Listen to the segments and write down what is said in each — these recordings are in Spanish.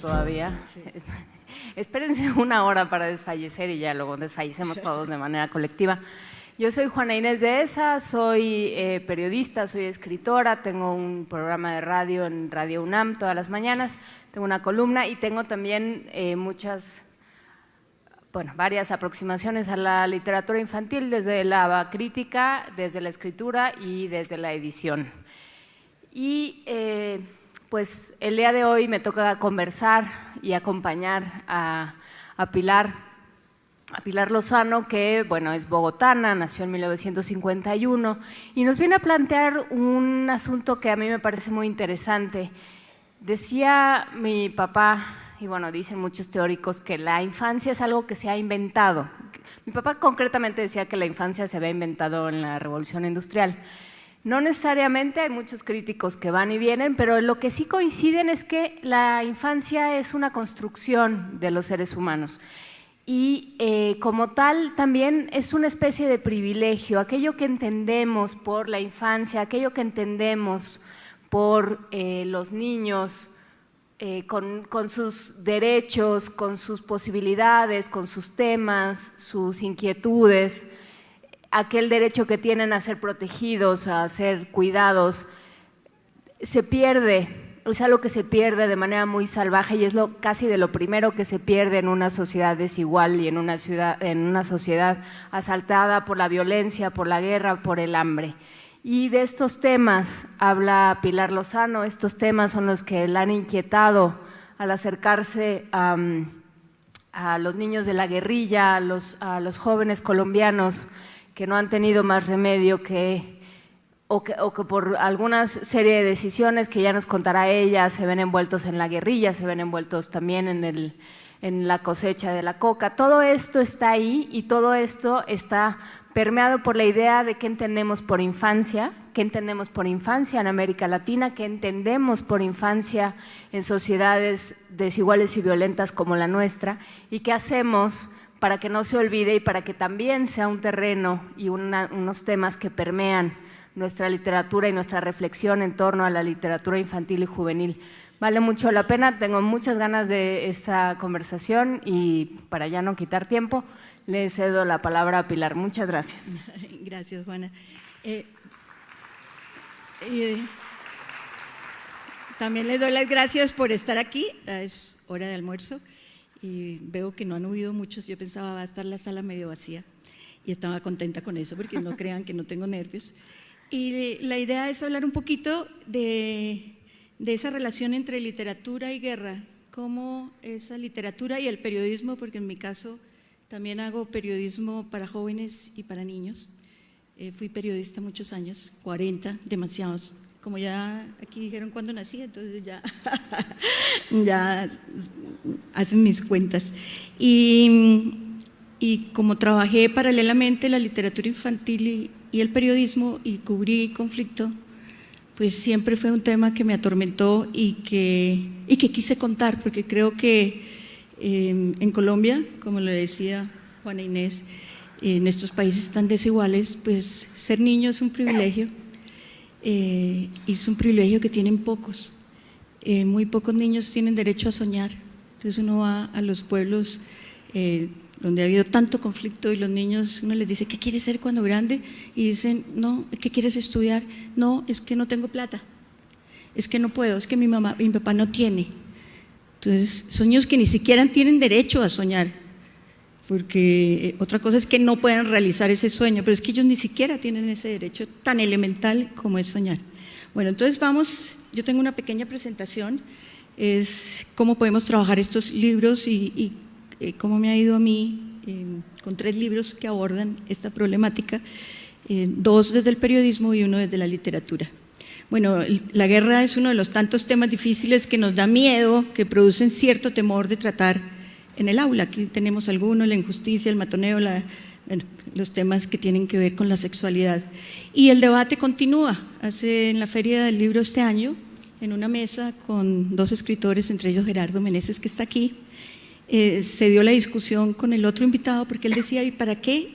Todavía. Sí. Espérense una hora para desfallecer y ya luego desfallecemos todos de manera colectiva. Yo soy Juana Inés de Esa, soy periodista, soy escritora, tengo un programa de radio en Radio UNAM todas las mañanas, tengo una columna y tengo también varias aproximaciones a la literatura infantil desde la crítica, desde la escritura y desde la edición. Y pues el día de hoy me toca conversar y acompañar a Pilar Lozano, que bueno, es bogotana, nació en 1951 y nos viene a plantear un asunto que a mí me parece muy interesante. Decía mi papá, y bueno, dicen muchos teóricos, que la infancia es algo que se ha inventado. Mi papá concretamente decía que la infancia se había inventado en la Revolución Industrial. No necesariamente, hay muchos críticos que van y vienen, pero lo que sí coinciden es que la infancia es una construcción de los seres humanos y como tal también es una especie de privilegio, aquello que entendemos por la infancia, aquello que entendemos por los niños, con sus derechos, con sus posibilidades, con sus temas, sus inquietudes, aquel derecho que tienen a ser protegidos, a ser cuidados, se pierde, es algo que se pierde de manera muy salvaje y es casi de lo primero que se pierde en una sociedad desigual y en una sociedad asaltada por la violencia, por la guerra, por el hambre. Y de estos temas habla Pilar Lozano, estos temas son los que la han inquietado al acercarse a los niños de la guerrilla, a los jóvenes colombianos que no han tenido más remedio o que por alguna serie de decisiones que ya nos contará ella, se ven envueltos en la guerrilla, se ven envueltos también en la cosecha de la coca. Todo esto está ahí y todo esto está permeado por la idea de qué entendemos por infancia en América Latina, qué entendemos por infancia en sociedades desiguales y violentas como la nuestra y qué hacemos para que no se olvide y para que también sea un terreno y unos temas que permean nuestra literatura y nuestra reflexión en torno a la literatura infantil y juvenil. Vale mucho la pena, tengo muchas ganas de esta conversación y para ya no quitar tiempo, le cedo la palabra a Pilar. Muchas gracias. Gracias, Juana. También les doy las gracias por estar aquí, es hora de almuerzo. Y veo que no han huido muchos, yo pensaba va a estar la sala medio vacía y estaba contenta con eso porque no crean que no tengo nervios. Y la idea es hablar un poquito de esa relación entre literatura y guerra, cómo esa literatura y el periodismo, porque en mi caso también hago periodismo para jóvenes y para niños. Fui periodista muchos años, 40, demasiados. Como ya aquí dijeron cuando nací, entonces ya hacen mis cuentas. Y como trabajé paralelamente la literatura infantil y el periodismo y cubrí conflicto, pues siempre fue un tema que me atormentó y que quise contar, porque creo que en Colombia, como le decía Juana Inés, en estos países tan desiguales, pues ser niño es un privilegio. Y es un privilegio que tienen pocos. Muy pocos niños tienen derecho a soñar. Entonces uno va a los pueblos donde ha habido tanto conflicto y los niños, uno les dice, ¿qué quieres ser cuando grande? Y dicen, no, ¿qué quieres estudiar? No, es que no tengo plata, es que no puedo, es que mi papá no tiene. Entonces son niños que ni siquiera tienen derecho a soñar, porque otra cosa es que no puedan realizar ese sueño, pero es que ellos ni siquiera tienen ese derecho tan elemental como es soñar. Bueno, entonces yo tengo una pequeña presentación, es cómo podemos trabajar estos libros y cómo me ha ido a mí con 3 libros que abordan esta problemática, 2 desde el periodismo y 1 desde la literatura. Bueno, la guerra es uno de los tantos temas difíciles que nos da miedo, que producen cierto temor de tratar en el aula. Aquí tenemos algunos, la injusticia, el matoneo, los temas que tienen que ver con la sexualidad. Y el debate continúa. En la Feria del Libro este año, en una mesa con 2 escritores, entre ellos Gerardo Meneses, que está aquí, se dio la discusión con el otro invitado, porque él decía, ¿y para qué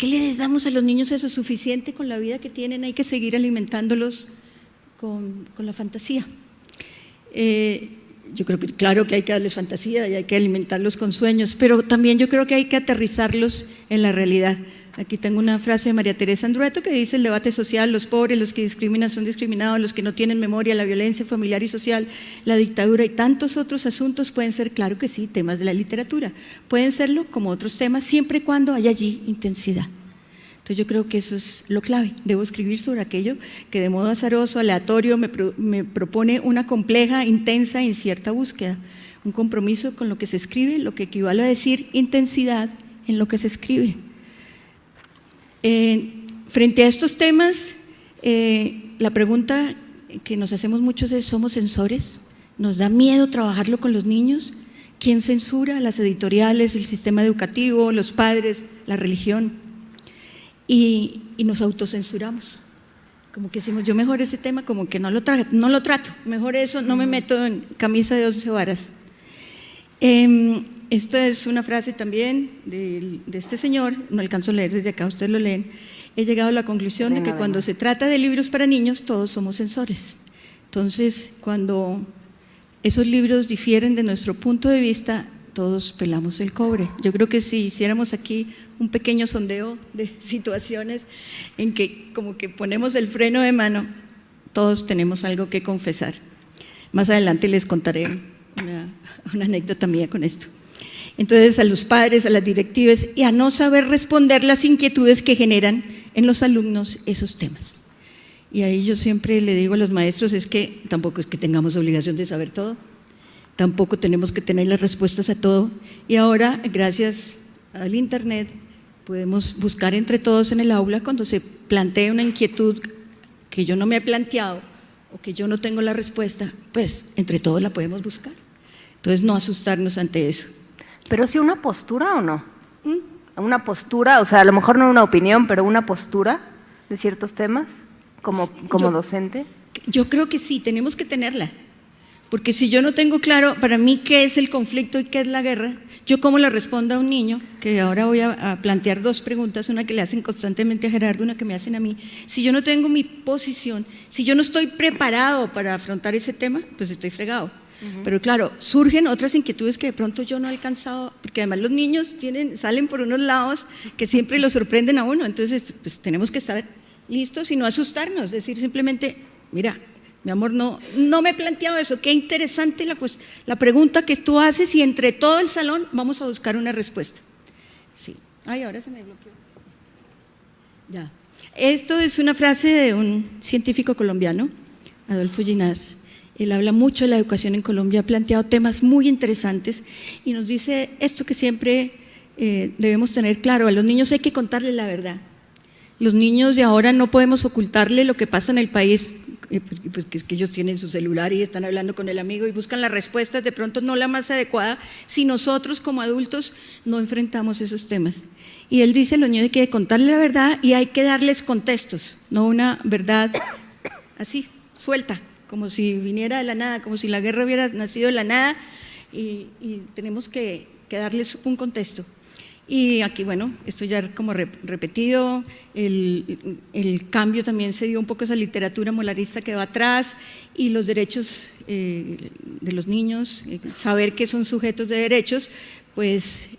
les damos a los niños eso suficiente con la vida que tienen? Hay que seguir alimentándolos con la fantasía. Yo creo que claro que hay que darles fantasía y hay que alimentarlos con sueños, pero también yo creo que hay que aterrizarlos en la realidad. Aquí tengo una frase de María Teresa Andrueto que dice: el debate social, los pobres, los que discriminan son discriminados, los que no tienen memoria, la violencia familiar y social, la dictadura y tantos otros asuntos pueden ser, claro que sí, temas de la literatura, pueden serlo como otros temas, siempre y cuando haya allí intensidad. Entonces yo creo que eso es lo clave. Debo escribir sobre aquello que de modo azaroso, aleatorio, me propone una compleja, intensa e incierta búsqueda, un compromiso con lo que se escribe, lo que equivale a decir intensidad en lo que se escribe. Frente a estos temas, la pregunta que nos hacemos muchos es: ¿somos censores? ¿Nos da miedo trabajarlo con los niños? ¿Quién censura? Las editoriales, el sistema educativo, los padres, la religión. Y nos autocensuramos, como que decimos: yo mejor ese tema como que no lo trato, mejor eso, no me meto en camisa de 11 varas. Esta es una frase también de este señor, no alcanzo a leer desde acá, ustedes lo leen. He llegado a la conclusión de que cuando se trata de libros para niños, todos somos censores. Entonces, cuando esos libros difieren de nuestro punto de vista, todos pelamos el cobre. Yo creo que si hiciéramos aquí un pequeño sondeo de situaciones en que como que ponemos el freno de mano, todos tenemos algo que confesar. Más adelante les contaré una anécdota mía con esto. Entonces, a los padres, a las directivas y a no saber responder las inquietudes que generan en los alumnos esos temas. Y ahí yo siempre le digo a los maestros, es que tampoco es que tengamos obligación de saber todo, tampoco tenemos que tener las respuestas a todo, y ahora, gracias al internet, podemos buscar entre todos en el aula cuando se plantea una inquietud que yo no me he planteado o que yo no tengo la respuesta, pues entre todos la podemos buscar. Entonces, no asustarnos ante eso. ¿Pero sí una postura o no? Una postura, o sea, a lo mejor no una opinión, pero una postura de ciertos temas como docente. Yo creo que sí, tenemos que tenerla. Porque si yo no tengo claro para mí qué es el conflicto y qué es la guerra, yo cómo le respondo a un niño, que ahora voy a plantear dos preguntas, una que le hacen constantemente a Gerardo, una que me hacen a mí. Si yo no tengo mi posición, si yo no estoy preparado para afrontar ese tema, pues estoy fregado. Pero claro, surgen otras inquietudes que de pronto yo no he alcanzado, porque además los niños salen por unos lados que siempre los sorprenden a uno, entonces pues tenemos que estar listos y no asustarnos, decir simplemente: mira, mi amor, no me he planteado eso, qué interesante la pregunta que tú haces, y entre todo el salón vamos a buscar una respuesta. Sí. Ay, ahora se me bloqueó. Ya. Esto es una frase de un científico colombiano, Adolfo Ginás. Él habla mucho de la educación en Colombia, ha planteado temas muy interesantes y nos dice esto que siempre debemos tener claro: a los niños hay que contarles la verdad. Los niños de ahora no podemos ocultarle lo que pasa en el país, pues que es que ellos tienen su celular y están hablando con el amigo y buscan las respuestas, de pronto no la más adecuada, si nosotros como adultos no enfrentamos esos temas. Y él dice: a los niños hay que contarles la verdad y hay que darles contextos, no una verdad así, suelta, como si viniera de la nada, como si la guerra hubiera nacido de la nada, y tenemos que darles un contexto. Y aquí, bueno, esto ya como repetido, el cambio también se dio un poco esa literatura molarista que va atrás, y los derechos de los niños, saber que son sujetos de derechos, pues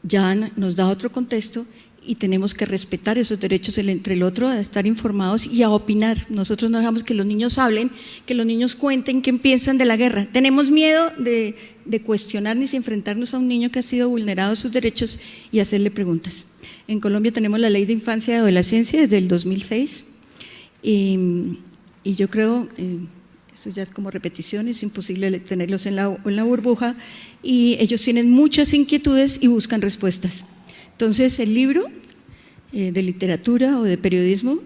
ya nos da otro contexto, y tenemos que respetar esos derechos entre el otro, a estar informados y a opinar. Nosotros no dejamos que los niños hablen, que los niños cuenten qué piensan de la guerra. Tenemos miedo de cuestionar ni de enfrentarnos a un niño que ha sido vulnerado sus derechos y hacerle preguntas. En Colombia tenemos la Ley de Infancia y Adolescencia desde el 2006 y yo creo, esto ya es como repetición, es imposible tenerlos en la burbuja, y ellos tienen muchas inquietudes y buscan respuestas. Entonces, el libro de literatura o de periodismo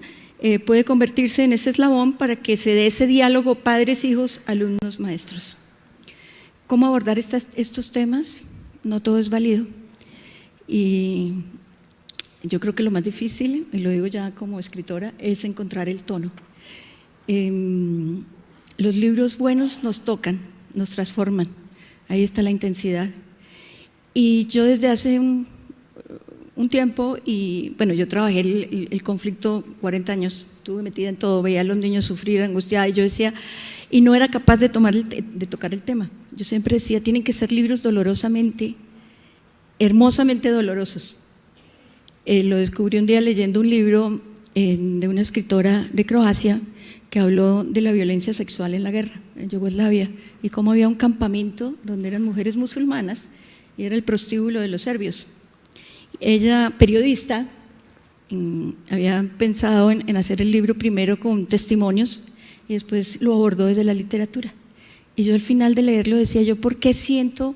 puede convertirse en ese eslabón para que se dé ese diálogo padres, hijos, alumnos, maestros. ¿Cómo abordar estos temas? No todo es válido. Y yo creo que lo más difícil, y lo digo ya como escritora, es encontrar el tono. Los libros buenos nos tocan, nos transforman. Ahí está la intensidad. Y yo desde hace un tiempo y bueno, yo trabajé el conflicto 40 años, estuve metida en todo, veía a los niños sufrir, angustiados, y yo decía, y no era capaz de tocar el tema. Yo siempre decía, tienen que ser libros dolorosamente, hermosamente dolorosos. Lo descubrí un día leyendo un libro de una escritora de Croacia que habló de la violencia sexual en la guerra, en Yugoslavia, y cómo había un campamento donde eran mujeres musulmanas y era el prostíbulo de los serbios. Ella, periodista, había pensado en hacer el libro primero con testimonios y después lo abordó desde la literatura. Y yo al final de leerlo decía yo, ¿por qué siento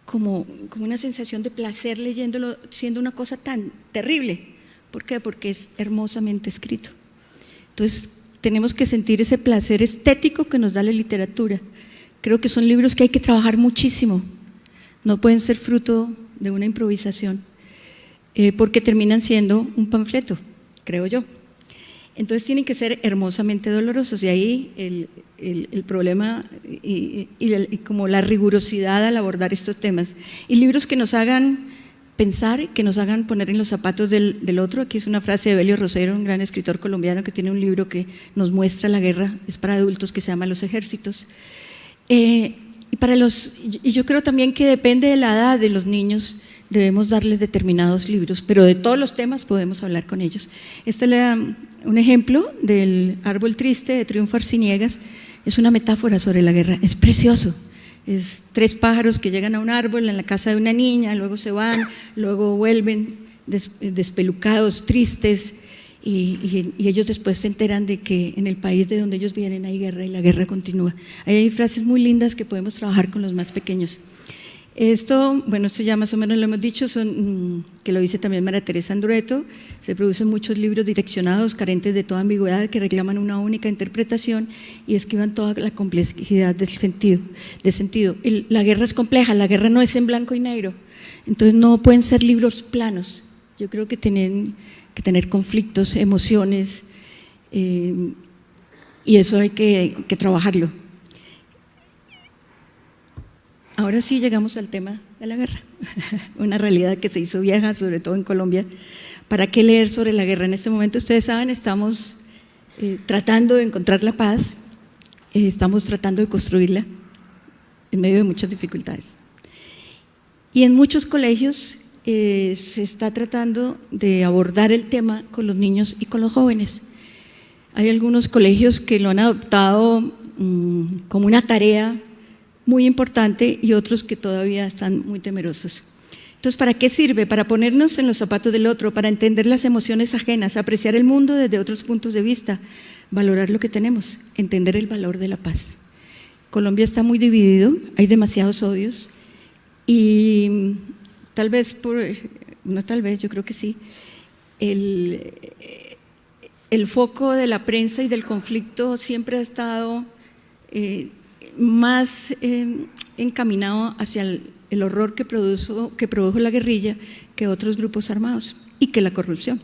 como una sensación de placer leyéndolo siendo una cosa tan terrible? ¿Por qué? Porque es hermosamente escrito. Entonces tenemos que sentir ese placer estético que nos da la literatura. Creo que son libros que hay que trabajar muchísimo, no pueden ser fruto de una improvisación, porque terminan siendo un panfleto, creo yo. Entonces tienen que ser hermosamente dolorosos, y ahí el problema y como la rigurosidad al abordar estos temas. Y libros que nos hagan pensar, que nos hagan poner en los zapatos del otro. Aquí es una frase de Belio Rosero, un gran escritor colombiano que tiene un libro que nos muestra la guerra, es para adultos, que se llama Los ejércitos. Y yo creo también que depende de la edad de los niños, debemos darles determinados libros, pero de todos los temas podemos hablar con ellos. Este es un ejemplo del Árbol Triste de Triunfo Arciniegas, es una metáfora sobre la guerra, es precioso. Es 3 pájaros que llegan a un árbol en la casa de una niña, luego se van, luego vuelven despelucados, tristes, y ellos después se enteran de que en el país de donde ellos vienen hay guerra y la guerra continúa. Hay frases muy lindas que podemos trabajar con los más pequeños. Esto ya más o menos lo hemos dicho, que lo dice también María Teresa Andrueto, se producen muchos libros direccionados, carentes de toda ambigüedad, que reclaman una única interpretación y esquivan toda la complejidad del sentido. La guerra es compleja, la guerra no es en blanco y negro, entonces no pueden ser libros planos. Yo creo que tienen que tener conflictos, emociones, y eso hay que trabajarlo. Ahora sí llegamos al tema de la guerra, una realidad que se hizo vieja, sobre todo en Colombia. ¿Para qué leer sobre la guerra? En este momento, ustedes saben, estamos tratando de encontrar la paz, estamos tratando de construirla en medio de muchas dificultades. Y en muchos colegios se está tratando de abordar el tema con los niños y con los jóvenes. Hay algunos colegios que lo han adoptado como una tarea muy importante y otros que todavía están muy temerosos. Entonces, ¿para qué sirve? Para ponernos en los zapatos del otro, para entender las emociones ajenas, apreciar el mundo desde otros puntos de vista, valorar lo que tenemos, entender el valor de la paz. Colombia está muy dividido, hay demasiados odios y yo creo que sí, el foco de la prensa y del conflicto siempre ha estado más encaminado hacia el horror que produjo la guerrilla que otros grupos armados y que la corrupción.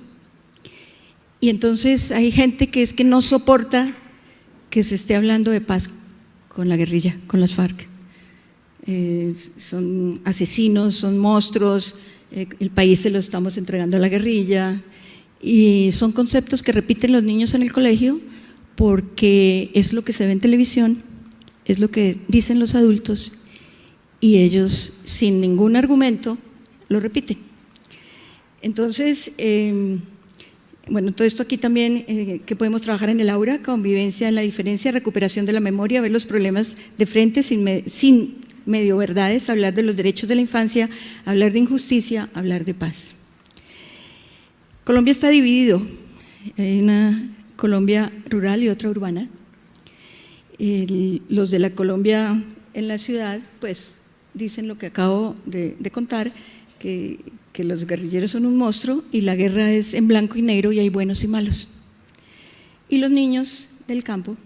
Y entonces hay gente que no soporta que se esté hablando de paz con la guerrilla, con las FARC. Son asesinos, son monstruos, el país se lo estamos entregando a la guerrilla, y son conceptos que repiten los niños en el colegio porque es lo que se ve en televisión, es lo que dicen los adultos y ellos sin ningún argumento lo repiten. Entonces, todo esto aquí también que podemos trabajar en el aula, convivencia en la diferencia, recuperación de la memoria, ver los problemas de frente sin medio verdades, hablar de los derechos de la infancia, hablar de injusticia, hablar de paz. Colombia está dividido, hay una Colombia rural y otra urbana. Los de la Colombia en la ciudad pues dicen lo que acabo de contar, que los guerrilleros son un monstruo y la guerra es en blanco y negro y hay buenos y malos. Y los niños del campo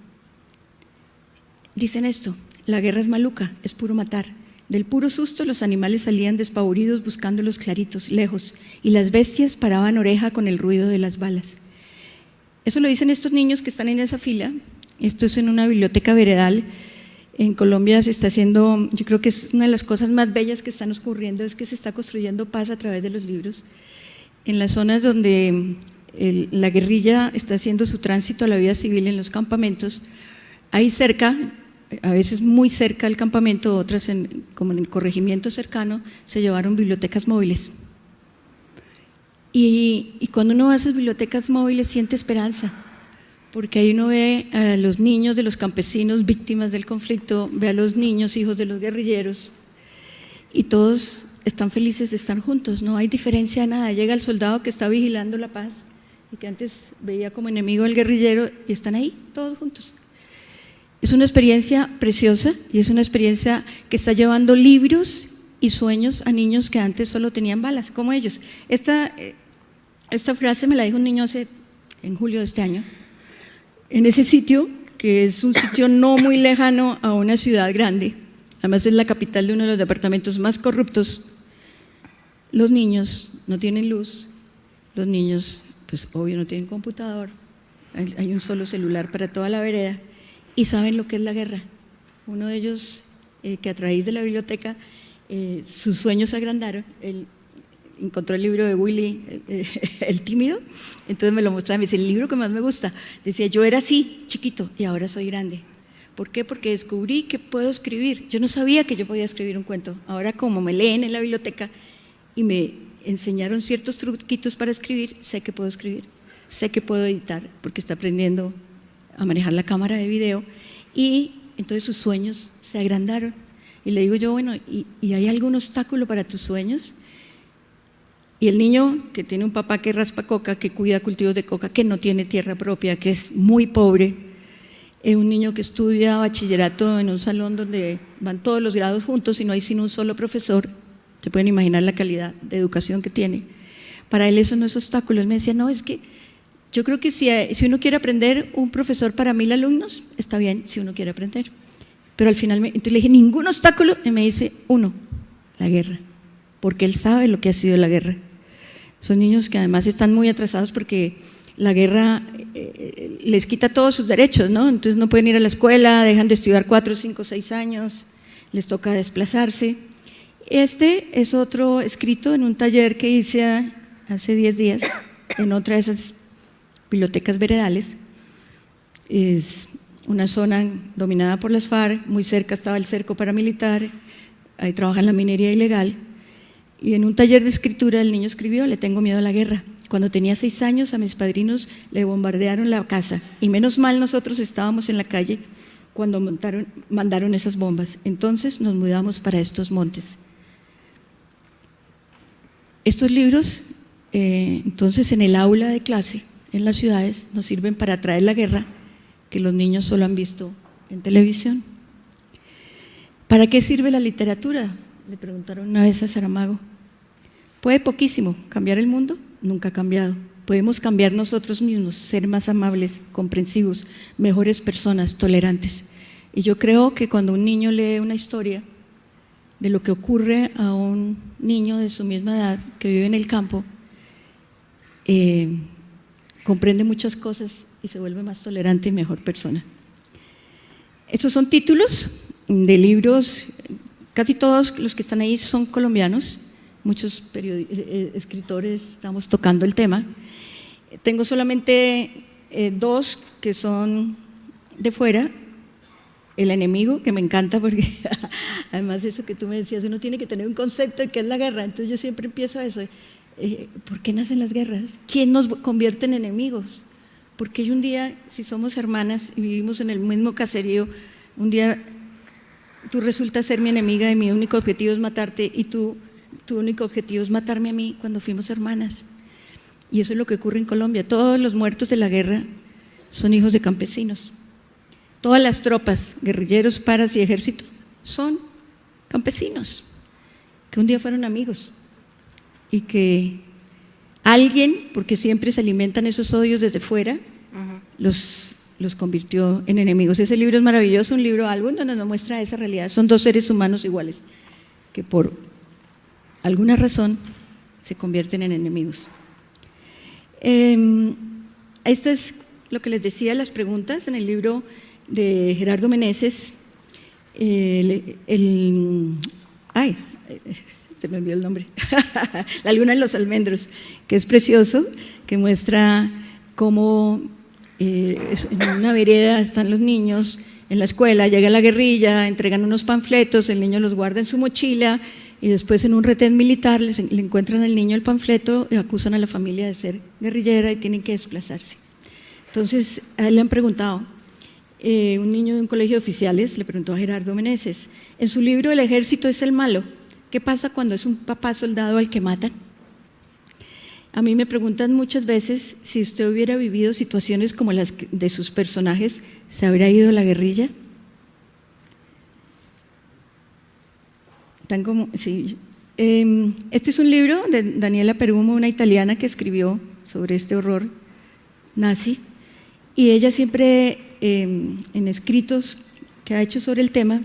dicen esto: la guerra es maluca, es puro matar. Del puro susto los animales salían despavoridos buscando los claritos, lejos, y las bestias paraban oreja con el ruido de las balas. Eso lo dicen estos niños que están en esa fila. Esto es en una biblioteca veredal. En Colombia se está haciendo, yo creo que es una de las cosas más bellas que están ocurriendo, es que se está construyendo paz a través de los libros. en las zonas donde la guerrilla está haciendo su tránsito a la vida civil en los campamentos, ahí cerca, a veces muy cerca del campamento, otras como en el corregimiento cercano, se llevaron bibliotecas móviles. Y cuando uno va a esas bibliotecas móviles siente esperanza, porque ahí uno ve a los niños de los campesinos víctimas del conflicto, ve a los niños hijos de los guerrilleros, y todos están felices de estar juntos, no hay diferencia de nada. Llega el soldado que está vigilando la paz y que antes veía como enemigo al guerrillero y están ahí todos juntos. Es una experiencia preciosa y es una experiencia que está llevando libros y sueños a niños que antes solo tenían balas, como ellos. Esta frase me la dijo un niño en julio de este año, en ese sitio, que es un sitio no muy lejano a una ciudad grande, además es la capital de uno de los departamentos más corruptos. Los niños no tienen luz, los niños, pues obvio, no tienen computador, hay un solo celular para toda la vereda y saben lo que es la guerra. Uno de ellos, que a través de la biblioteca, sus sueños se agrandaron, él encontró el libro de Willy, el tímido, entonces me lo mostraba, me dice, el libro que más me gusta, decía, yo era así, chiquito, y ahora soy grande. ¿Por qué? Porque descubrí que puedo escribir. Yo no sabía que yo podía escribir un cuento. Ahora, como me leen en la biblioteca y me enseñaron ciertos truquitos para escribir, sé que puedo escribir, sé que puedo editar, porque está aprendiendo a manejar la cámara de video, y entonces sus sueños se agrandaron. Y le digo yo, bueno, ¿y hay algún obstáculo para tus sueños? Y el niño que tiene un papá que raspa coca, que cuida cultivos de coca, que no tiene tierra propia, que es muy pobre, un niño que estudia bachillerato en un salón donde van todos los grados juntos y no hay sino un solo profesor, se pueden imaginar la calidad de educación que tiene. Para él eso no es obstáculo. Él me decía, no, es que yo creo que si uno quiere aprender, un profesor para 1000 alumnos, está bien si uno quiere aprender. Pero al final, entonces le dije, ningún obstáculo, y me dice, uno, la guerra, porque él sabe lo que ha sido la guerra. Son niños que además están muy atrasados porque la guerra les quita todos sus derechos, ¿no? Entonces no pueden ir a la escuela, dejan de estudiar 4, 5, 6 años, les toca desplazarse. Este es otro escrito en un taller que hice hace 10 días en otra de esas bibliotecas veredales. Es una zona dominada por las FARC, muy cerca estaba el cerco paramilitar, ahí trabajan la minería ilegal. Y en un taller de escritura el niño escribió, le tengo miedo a la guerra. Cuando tenía 6 años a mis padrinos le bombardearon la casa y menos mal nosotros estábamos en la calle cuando mandaron esas bombas. Entonces nos mudamos para estos montes. Estos libros, entonces en el aula de clase, en las ciudades, nos sirven para traer la guerra que los niños solo han visto en televisión. ¿Para qué sirve la literatura?, le preguntaron una vez a Saramago. ¿Puede poquísimo cambiar el mundo? Nunca ha cambiado. Podemos cambiar nosotros mismos, ser más amables, comprensivos, mejores personas, tolerantes. Y yo creo que cuando un niño lee una historia de lo que ocurre a un niño de su misma edad que vive en el campo, comprende muchas cosas y se vuelve más tolerante y mejor persona. Estos son títulos de libros. Casi todos los que están ahí son colombianos, muchos escritores estamos tocando el tema. Tengo solamente 2 que son de fuera. El enemigo, que me encanta porque además de eso que tú me decías, uno tiene que tener un concepto de qué es la guerra, entonces yo siempre empiezo a eso, ¿por qué nacen las guerras? ¿Quién nos convierte en enemigos? Porque un día, si somos hermanas y vivimos en el mismo caserío, un día tú resultas ser mi enemiga y mi único objetivo es matarte y tu único objetivo es matarme a mí cuando fuimos hermanas. Y eso es lo que ocurre en Colombia. Todos los muertos de la guerra son hijos de campesinos. Todas las tropas, guerrilleros, paras y ejército son campesinos que un día fueron amigos y que alguien, porque siempre se alimentan esos odios desde fuera, los convirtió en enemigos. Ese libro es maravilloso, un libro álbum donde nos muestra esa realidad. Son 2 seres humanos iguales que por alguna razón se convierten en enemigos. Esto es lo que les decía, las preguntas en el libro de Gerardo Meneses. se me olvidó el nombre, La luna en los almendros, que es precioso, que muestra cómo en una vereda están los niños en la escuela, llega la guerrilla, entregan unos panfletos, el niño los guarda en su mochila y después en un retén militar le encuentran al niño el panfleto y acusan a la familia de ser guerrillera y tienen que desplazarse. Entonces a él le han preguntado, un niño de un colegio de oficiales le preguntó a Gerardo Meneses, en su libro El ejército es el malo, ¿qué pasa cuando es un papá soldado al que matan? A mí me preguntan muchas veces si usted hubiera vivido situaciones como las de sus personajes, ¿se habría ido a la guerrilla? Tan como, sí. Este es un libro de Daniela Perumo, una italiana que escribió sobre este horror nazi, y ella siempre en escritos que ha hecho sobre el tema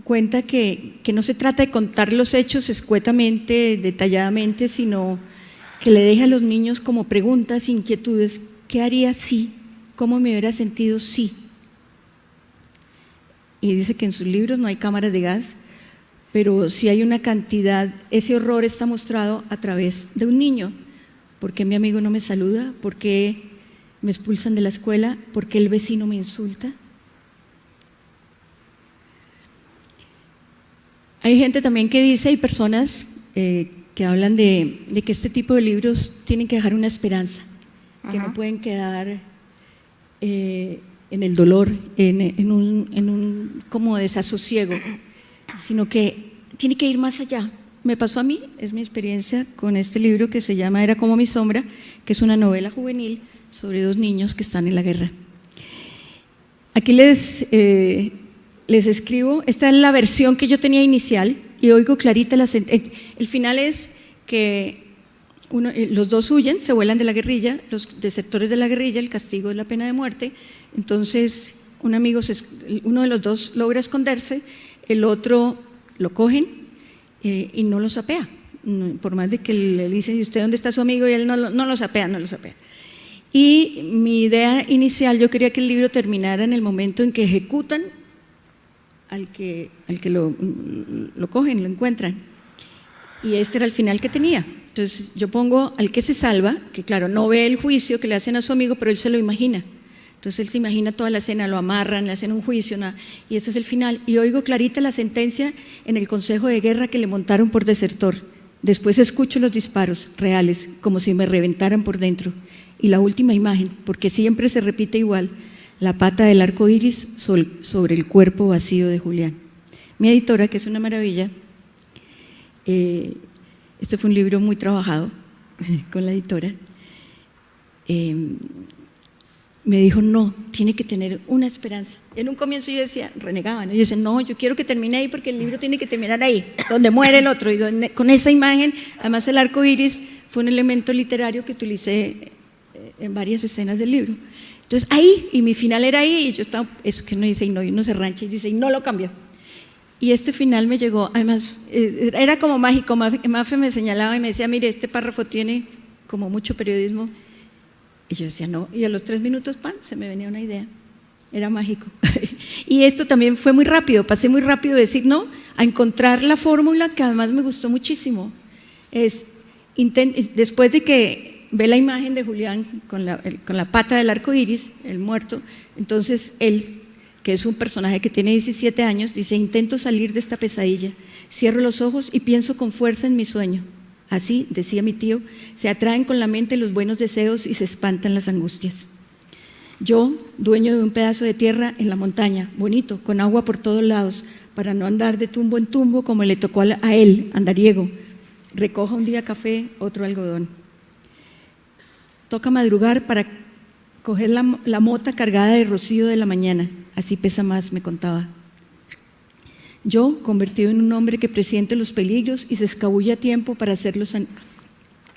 cuenta que no se trata de contar los hechos escuetamente, detalladamente, sino que le deja a los niños como preguntas, inquietudes, ¿qué haría si? ¿Cómo me hubiera sentido si? Y dice que en sus libros no hay cámaras de gas, pero sí hay una cantidad, ese horror está mostrado a través de un niño. ¿Por qué mi amigo no me saluda? ¿Por qué me expulsan de la escuela? ¿Por qué el vecino me insulta? Hay gente también que dice, hay personas que hablan de que este tipo de libros tienen que dejar una esperanza, que no pueden quedar en el dolor, en un como desasosiego, sino que tiene que ir más allá. Me pasó a mí, es mi experiencia con este libro que se llama Era como mi sombra, que es una novela juvenil sobre dos niños que están en la guerra. Aquí les escribo, esta es la versión que yo tenía inicial y oigo clarita la sentencia. El final es que los dos huyen, se vuelan de la guerrilla, los desertores de la guerrilla, el castigo es la pena de muerte. Entonces uno de los dos logra esconderse, el otro lo cogen y no lo sapea, por más de que le dicen, ¿y usted dónde está su amigo? Y él no lo sapea, no lo sapea. Y mi idea inicial, yo quería que el libro terminara en el momento en que ejecutan al que lo cogen, lo encuentran. Y este era el final que tenía. Entonces yo pongo al que se salva, que claro, no ve el juicio que le hacen a su amigo, pero él se lo imagina. Entonces él se imagina toda la escena, lo amarran, le hacen un juicio, y ese es el final. Y oigo clarita la sentencia en el consejo de guerra que le montaron por desertor. Después escucho los disparos reales, como si me reventaran por dentro. Y la última imagen, porque siempre se repite igual, la pata del arco iris sobre el cuerpo vacío de Julián. Mi editora, que es una maravilla, este fue un libro muy trabajado con la editora, me dijo, no, tiene que tener una esperanza. En un comienzo yo decía, renegaba, ¿no? Yo decía, no, yo quiero que termine ahí porque el libro tiene que terminar ahí, donde muere el otro, y con esa imagen, además el arco iris fue un elemento literario que utilicé en varias escenas del libro. Entonces ahí, y mi final era ahí, y yo estaba, eso que uno dice, y no, y uno se rancha y dice, y no lo cambió. Y este final me llegó, además, era como mágico. Mafe me señalaba y me decía, mire, este párrafo tiene como mucho periodismo. Y yo decía, no, y a los 3 minutos, ¡pam!, se me venía una idea. Era mágico. Y esto también fue muy rápido, pasé muy rápido de decir no, a encontrar la fórmula que además me gustó muchísimo. Después de que ve la imagen de Julián con la pata del arco iris, el muerto, entonces él, que es un personaje que tiene 17 años, dice, intento salir de esta pesadilla, cierro los ojos y pienso con fuerza en mi sueño. Así, decía mi tío, se atraen con la mente los buenos deseos y se espantan las angustias. Yo, dueño de un pedazo de tierra en la montaña, bonito, con agua por todos lados, para no andar de tumbo en tumbo como le tocó a él, andariego, recoja un día café, otro algodón. Toca madrugar para coger la mota cargada de rocío de la mañana, así pesa más, me contaba. Yo, convertido en un hombre que presiente los peligros y se escabulle a tiempo para hacerlos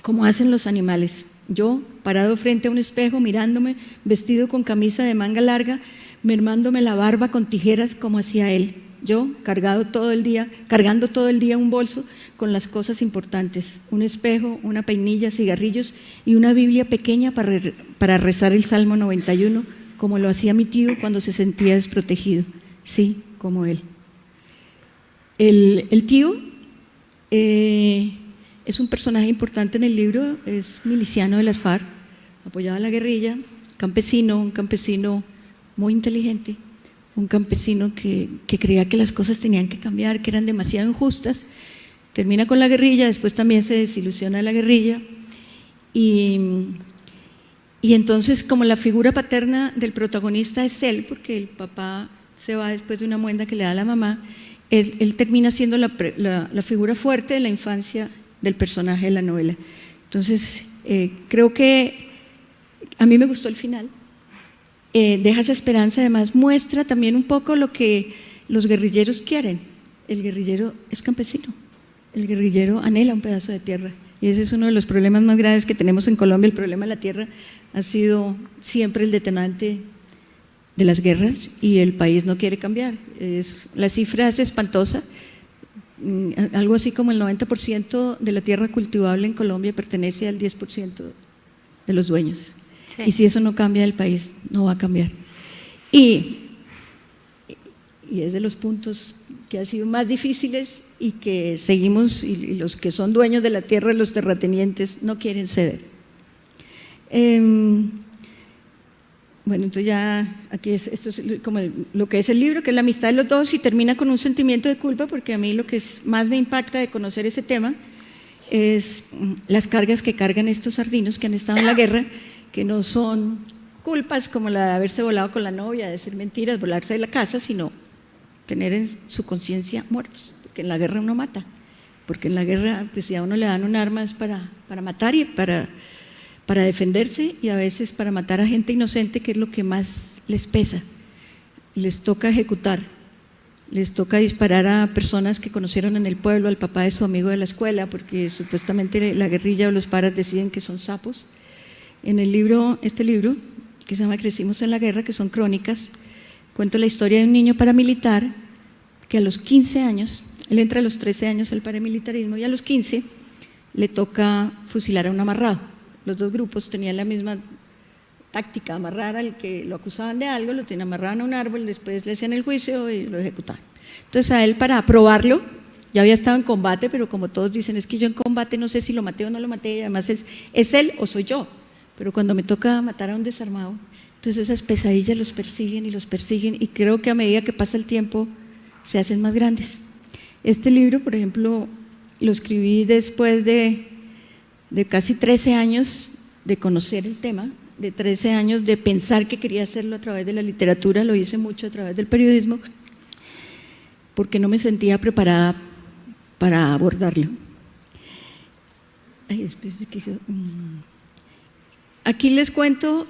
como hacen los animales. Yo, parado frente a un espejo, mirándome, vestido con camisa de manga larga, mermándome la barba con tijeras como hacía él. Yo, cargando todo el día un bolso con las cosas importantes, un espejo, una peinilla, cigarrillos y una Biblia pequeña para rezar el Salmo 91, como lo hacía mi tío cuando se sentía desprotegido. Sí, como él. El tío Es un personaje importante en el libro, es miliciano de las FARC, apoyaba a la guerrilla, un campesino muy inteligente, un campesino que creía que las cosas tenían que cambiar, que eran demasiado injustas. Termina con la guerrilla, después también se desilusiona de la guerrilla y entonces, como la figura paterna del protagonista es él, porque el papá se va después de una muenda que le da a la mamá, él termina siendo la figura fuerte de la infancia del personaje de la novela. Entonces, creo que a mí me gustó el final, deja esa esperanza, además muestra también un poco lo que los guerrilleros quieren. El guerrillero es campesino, el guerrillero anhela un pedazo de tierra, y ese es uno de los problemas más graves que tenemos en Colombia. El problema de la tierra ha sido siempre el detonante de las guerras y el país no quiere cambiar. La cifra es espantosa, algo así como el 90% de la tierra cultivable en Colombia pertenece al 10% de los dueños. Sí. Y si eso no cambia, el país no va a cambiar. Y es de los puntos que han sido más difíciles y que seguimos, y los que son dueños de la tierra, los terratenientes, no quieren ceder. Bueno, entonces ya aquí esto es como lo que es el libro, que es la amistad de los dos, y termina con un sentimiento de culpa, porque a mí lo que más me impacta de conocer ese tema es las cargas que cargan estos sardinos que han estado en la guerra, que no son culpas como la de haberse volado con la novia, de decir mentiras, volarse de la casa, sino tener en su conciencia muertos, porque en la guerra uno mata, porque en la guerra pues si a uno le dan un arma es para matar y para defenderse, y a veces para matar a gente inocente, que es lo que más les pesa. Les toca ejecutar, les toca disparar a personas que conocieron en el pueblo, al papá de su amigo de la escuela, porque supuestamente la guerrilla o los paras deciden que son sapos. En el libro, este libro, que se llama Crecimos en la guerra, que son crónicas, cuento la historia de un niño paramilitar que a los 15 años, él entra a los 13 años al paramilitarismo, y a los 15 le toca fusilar a un amarrado. Los dos grupos tenían la misma táctica, amarrar al que lo acusaban de algo, lo tenían amarrado a un árbol, después le hacían el juicio y lo ejecutaban. Entonces a él, para probarlo, ya había estado en combate, pero como todos dicen, es que yo en combate no sé si lo maté o no lo maté, y además es él o soy yo, pero cuando me toca matar a un desarmado, entonces esas pesadillas los persiguen, y creo que a medida que pasa el tiempo se hacen más grandes. Este libro, por ejemplo, lo escribí después de casi 13 años de conocer el tema, de 13 años de pensar que quería hacerlo a través de la literatura. Lo hice mucho a través del periodismo, porque no me sentía preparada para abordarlo. Aquí les cuento,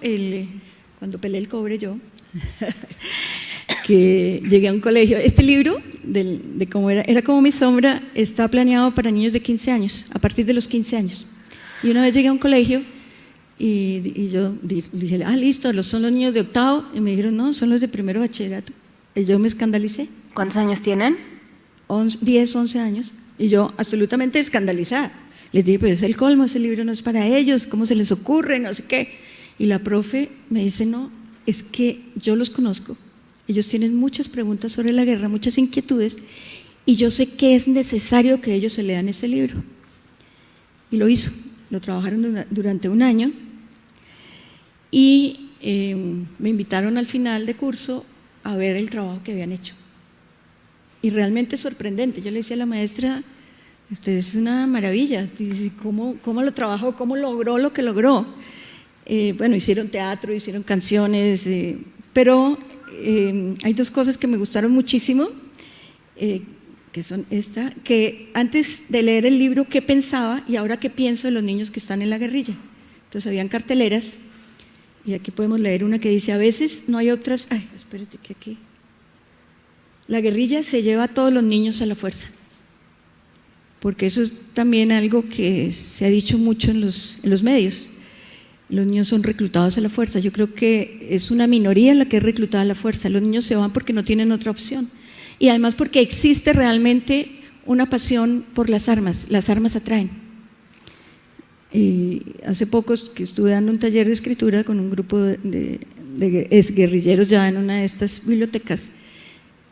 cuando peleé el cobre yo, que llegué a un colegio. Este libro, de cómo era como mi sombra, está planeado para niños de 15 años, a partir de los 15 años. Y una vez llegué a un colegio y yo dije, listo, son los niños de octavo, y me dijeron, no, son los de primero bachillerato. Y yo me escandalicé. ¿Cuántos años tienen? 10, 11 años, y yo absolutamente escandalizada. Les dije, pues es el colmo, ese libro no es para ellos, ¿cómo se les ocurre? No sé qué. Y la profe me dice, no, es que yo los conozco, ellos tienen muchas preguntas sobre la guerra, muchas inquietudes, y yo sé que es necesario que ellos se lean ese libro. Y lo hizo, lo trabajaron durante un año, y me invitaron al final de curso a ver el trabajo que habían hecho. Y realmente es sorprendente. Yo le decía a la maestra, usted es una maravilla, ¿cómo lo trabajó? ¿Cómo logró lo que logró? Bueno, hicieron teatro, hicieron canciones, pero hay dos cosas que me gustaron muchísimo, que son que antes de leer el libro, ¿qué pensaba y ahora qué pienso de los niños que están en la guerrilla? Entonces habían carteleras, y aquí podemos leer una que dice, a veces no hay otras, espérate que aquí, la guerrilla se lleva a todos los niños a la fuerza, porque eso es también algo que se ha dicho mucho en los medios. Los niños son reclutados a la fuerza. Yo creo que es una minoría la que es reclutada a la fuerza. Los niños se van porque no tienen otra opción, y además porque existe realmente una pasión por las armas atraen. Y hace poco que estuve dando un taller de escritura con un grupo de exguerrilleros ya en una de estas bibliotecas.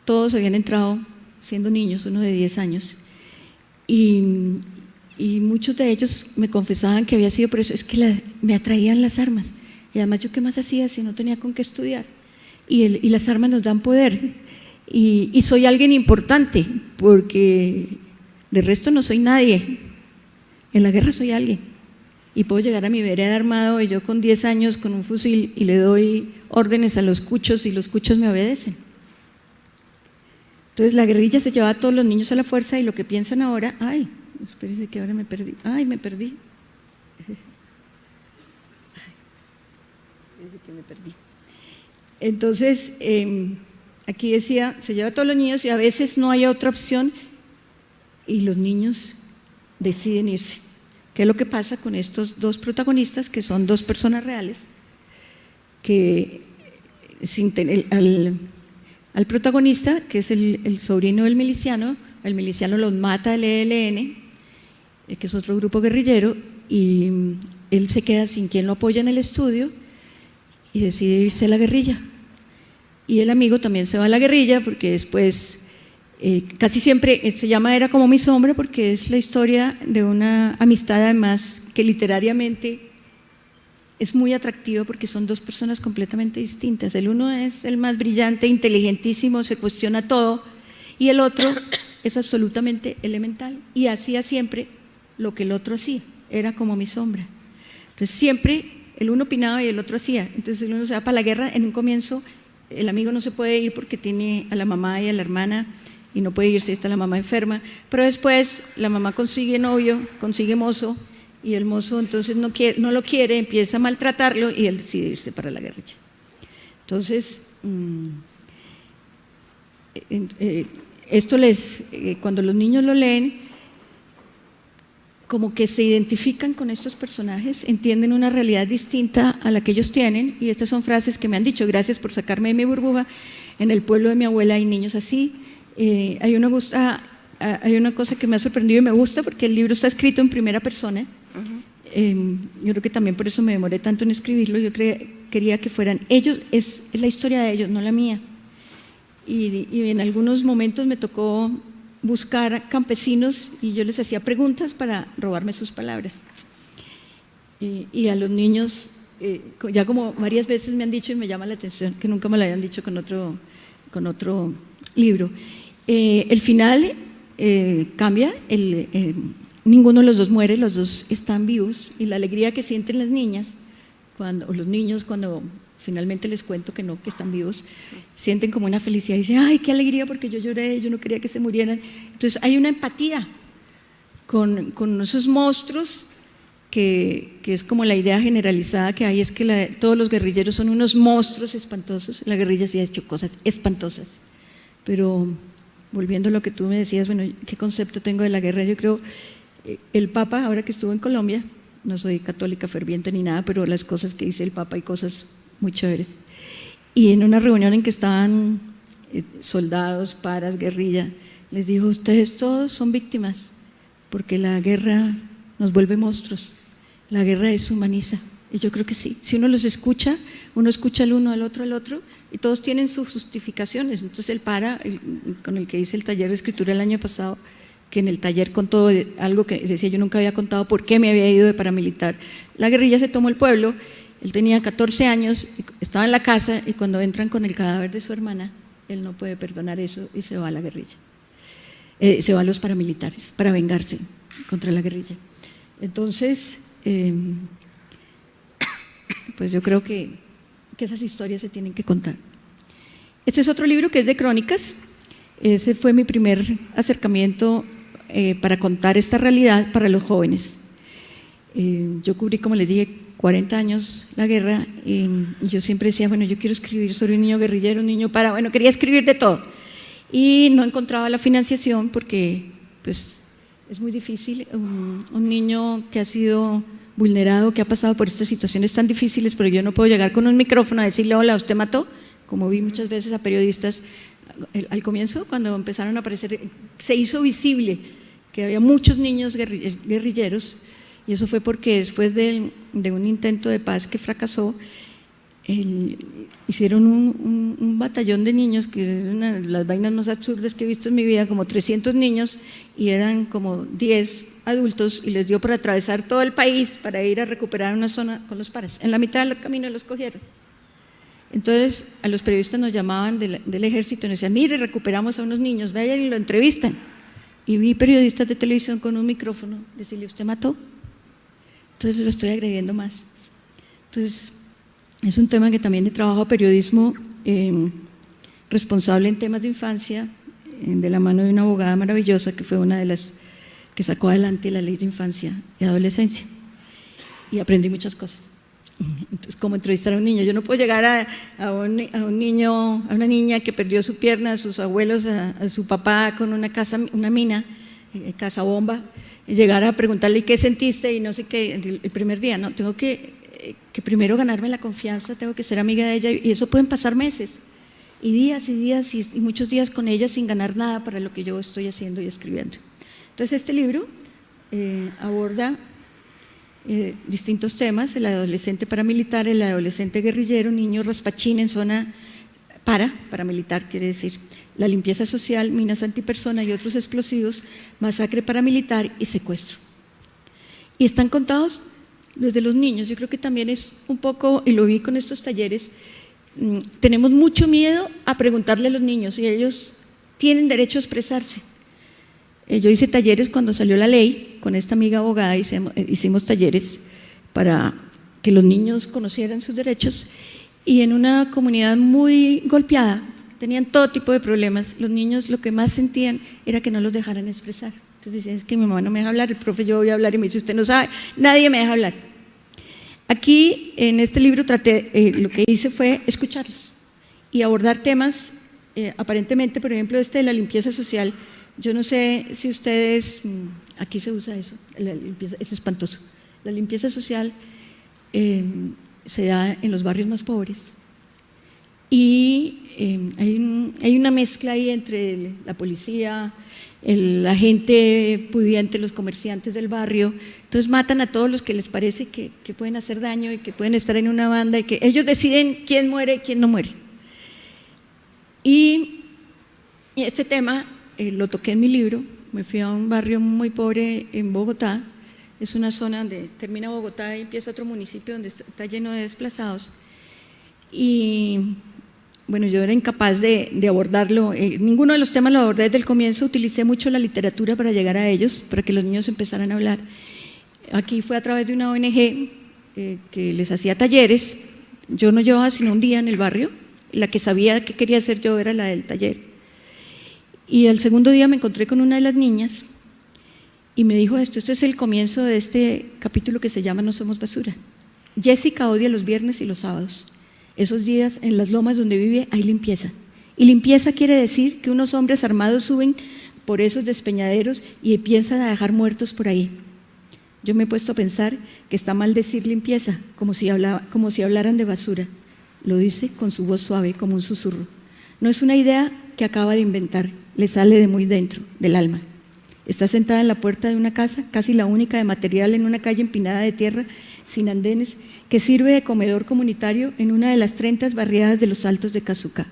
Todos habían entrado siendo niños, uno de 10 años, y muchos de ellos me confesaban que había sido por eso, es que me atraían las armas, y además yo qué más hacía si no tenía con qué estudiar, y las armas nos dan poder, y soy alguien importante, porque de resto no soy nadie, en la guerra soy alguien, y puedo llegar a mi vereda armado, y yo con 10 años con un fusil, y le doy órdenes a los cuchos, y los cuchos me obedecen. Entonces la guerrilla se llevaba a todos los niños a la fuerza, y lo que piensan ahora, ay, espérese que ahora me perdí, ay, me perdí. Espérese que me perdí. Entonces, aquí decía, se lleva a todos los niños y a veces no hay otra opción y los niños deciden irse. ¿Qué es lo que pasa con estos dos protagonistas, que son dos personas reales, que sin tener, al protagonista, que es el sobrino del miliciano, el miliciano los mata el ELN, que es otro grupo guerrillero, y él se queda sin quien lo apoya en el estudio y decide irse a la guerrilla. Y el amigo también se va a la guerrilla porque después, casi siempre se llama Era como mi sombra, porque es la historia de una amistad además que literariamente es muy atractiva porque son dos personas completamente distintas. El uno es el más brillante, inteligentísimo, se cuestiona todo, y el otro es absolutamente elemental y hacía siempre lo que el otro hacía, era como mi sombra. Entonces siempre el uno opinaba y el otro hacía. Entonces el uno se va para la guerra, en un comienzo el amigo no se puede ir porque tiene a la mamá y a la hermana y no puede irse, está la mamá enferma, pero después la mamá consigue novio, consigue mozo, y el mozo entonces no lo quiere, empieza a maltratarlo y él decide irse para la guerrilla. Entonces, esto cuando los niños lo leen, como que se identifican con estos personajes, entienden una realidad distinta a la que ellos tienen, y estas son frases que me han dicho: gracias por sacarme de mi burbuja, en el pueblo de mi abuela hay niños así. Hay una cosa que me ha sorprendido y me gusta porque el libro está escrito en primera persona. Yo creo que también por eso me demoré tanto en escribirlo. Yo quería que fueran ellos, es la historia de ellos, no la mía. Y en algunos momentos me tocó buscar campesinos y yo les hacía preguntas para robarme sus palabras. Y a los niños, ya como varias veces me han dicho, y me llama la atención que nunca me lo hayan dicho con otro libro, el final cambia, ninguno de los dos muere, los dos están vivos, y la alegría que sienten las niñas o los niños cuando finalmente les cuento que no, que están vivos, sienten como una felicidad y dicen: ay, qué alegría, porque yo lloré, yo no quería que se murieran. Entonces hay una empatía con esos monstruos que es como la idea generalizada que hay, es que todos los guerrilleros son unos monstruos espantosos. La guerrilla sí ha hecho cosas espantosas, pero volviendo a lo que tú me decías, bueno, ¿qué concepto tengo de la guerra? Yo creo, el Papa, ahora que estuvo en Colombia, no soy católica ferviente ni nada, pero las cosas que dice el Papa, hay cosas muy chéveres. Y en una reunión en que estaban soldados, paras, guerrilla, les dijo: ustedes todos son víctimas, porque la guerra nos vuelve monstruos, la guerra deshumaniza. Y yo creo que sí, si uno los escucha, uno escucha al uno, al otro, y todos tienen sus justificaciones. Entonces el para, con el que hice el taller de escritura el año pasado, que en el taller contó algo que decía: yo nunca había contado por qué me había ido de paramilitar. La guerrilla se tomó el pueblo, él tenía 14 años, estaba en la casa, y cuando entran con el cadáver de su hermana, él no puede perdonar eso y se va a la guerrilla. Se va a los paramilitares para vengarse contra la guerrilla. Entonces, pues yo creo que esas historias se tienen que contar. Este es otro libro que es de crónicas. Ese fue mi primer acercamiento para contar esta realidad para los jóvenes. Yo cubrí, como les dije, 40 años la guerra, y yo siempre decía: bueno, yo quiero escribir sobre un niño guerrillero, un niño bueno, quería escribir de todo, y no encontraba la financiación porque pues es muy difícil. Un niño que ha sido vulnerado, que ha pasado por estas situaciones tan difíciles, pero yo no puedo llegar con un micrófono a decirle: hola, ¿usted mató? Como vi muchas veces a periodistas al comienzo, cuando empezaron a aparecer, se hizo visible que había muchos niños guerrilleros, y eso fue porque después de un intento de paz que fracasó, hicieron un batallón de niños, que es una de las vainas más absurdas que he visto en mi vida, como 300 niños, y eran como 10 adultos, y les dio por atravesar todo el país para ir a recuperar una zona con los paras. En la mitad del camino los cogieron. Entonces a los periodistas nos llamaban del ejército y nos decían: mire, recuperamos a unos niños, vayan y lo entrevistan. Y vi periodistas de televisión con un micrófono decirle: ¿usted mató? Entonces lo estoy agrediendo más. Entonces es un tema que también he trabajado periodismo responsable en temas de infancia, de la mano de una abogada maravillosa que fue una de las que sacó adelante la ley de infancia y adolescencia, y aprendí muchas cosas. Entonces, ¿cómo entrevistar a un niño? Yo no puedo llegar a un niño, a una niña que perdió su pierna, a sus abuelos, a su papá con una mina, casa bomba, y llegar a preguntarle ¿qué sentiste? Y no sé qué, el primer día. No, tengo que primero ganarme la confianza, tengo que ser amiga de ella, y eso pueden pasar meses y días y muchos días con ella sin ganar nada para lo que yo estoy haciendo y escribiendo. Entonces este libro aborda distintos temas: el adolescente paramilitar, el adolescente guerrillero, niño raspachín en zona paramilitar, quiere decir, la limpieza social, minas antipersona y otros explosivos, masacre paramilitar y secuestro. Y están contados desde los niños. Yo creo que también es un poco, y lo vi con estos talleres, tenemos mucho miedo a preguntarle a los niños, y ellos tienen derecho a expresarse. Yo hice talleres cuando salió la ley, con esta amiga abogada hicimos talleres para que los niños conocieran sus derechos, y en una comunidad muy golpeada, tenían todo tipo de problemas, los niños lo que más sentían era que no los dejaran expresar. Entonces decían: es que mi mamá no me deja hablar, el profe yo voy a hablar, y me dice: usted no sabe, nadie me deja hablar. Aquí en este libro lo que hice fue escucharlos y abordar temas, aparentemente, por ejemplo, de la limpieza social. Yo no sé si ustedes, aquí se usa eso, la limpieza, es espantoso. La limpieza social se da en los barrios más pobres, y hay una mezcla ahí entre la policía, la gente pudiente, los comerciantes del barrio. Entonces matan a todos los que les parece que pueden hacer daño y que pueden estar en una banda, y que ellos deciden quién muere y quién no muere. Y este tema lo toqué en mi libro. Me fui a un barrio muy pobre en Bogotá, es una zona donde termina Bogotá y empieza otro municipio donde está lleno de desplazados, y bueno, yo era incapaz de abordarlo, ninguno de los temas lo abordé desde el comienzo. Utilicé mucho la literatura para llegar a ellos, para que los niños empezaran a hablar. Aquí fue a través de una ONG que les hacía talleres. Yo no llevaba sino un día en el barrio, la que sabía qué quería hacer yo era la del taller. Y el segundo día me encontré con una de las niñas y me dijo esto es el comienzo de este capítulo que se llama No somos basura. Jessica odia los viernes y los sábados. Esos días en las lomas donde vive hay limpieza. Y limpieza quiere decir que unos hombres armados suben por esos despeñaderos y empiezan a dejar muertos por ahí. Yo me he puesto a pensar que está mal decir limpieza, como si hablaran de basura. Lo dice con su voz suave, como un susurro. No es una idea que acaba de inventar, le sale de muy dentro, del alma. Está sentada en la puerta de una casa, casi la única de material, en una calle empinada de tierra, sin andenes, que sirve de comedor comunitario en una de las 30 barriadas de los Altos de Cazuca.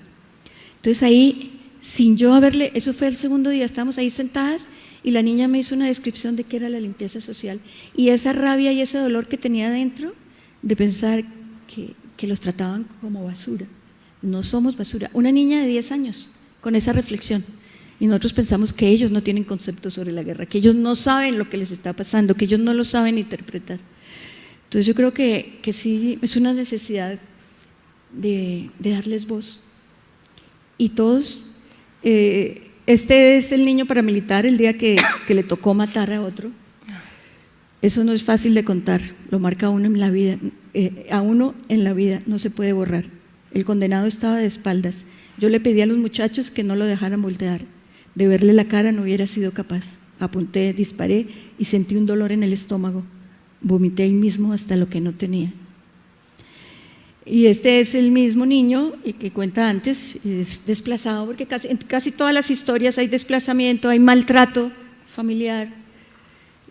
Entonces ahí, sin yo haberle, eso fue el segundo día, estábamos ahí sentadas y la niña me hizo una descripción de qué era la limpieza social, y esa rabia y ese dolor que tenía dentro de pensar que los trataban como basura. No somos basura. Una niña de 10 años con esa reflexión, y nosotros pensamos que ellos no tienen concepto sobre la guerra, que ellos no saben lo que les está pasando, que ellos no lo saben interpretar. Entonces yo creo que sí, es una necesidad de darles voz. Y todos, este es el niño paramilitar, el día que le tocó matar a otro. Eso no es fácil de contar, lo marca a uno en la vida, no se puede borrar. El condenado estaba de espaldas. Yo le pedí a los muchachos que no lo dejaran voltear. De verle la cara no hubiera sido capaz. Apunté, disparé y sentí un dolor en el estómago. Vomité ahí mismo hasta lo que no tenía. Y este es el mismo niño que cuenta antes, es desplazado, porque en casi todas las historias hay desplazamiento, hay maltrato familiar.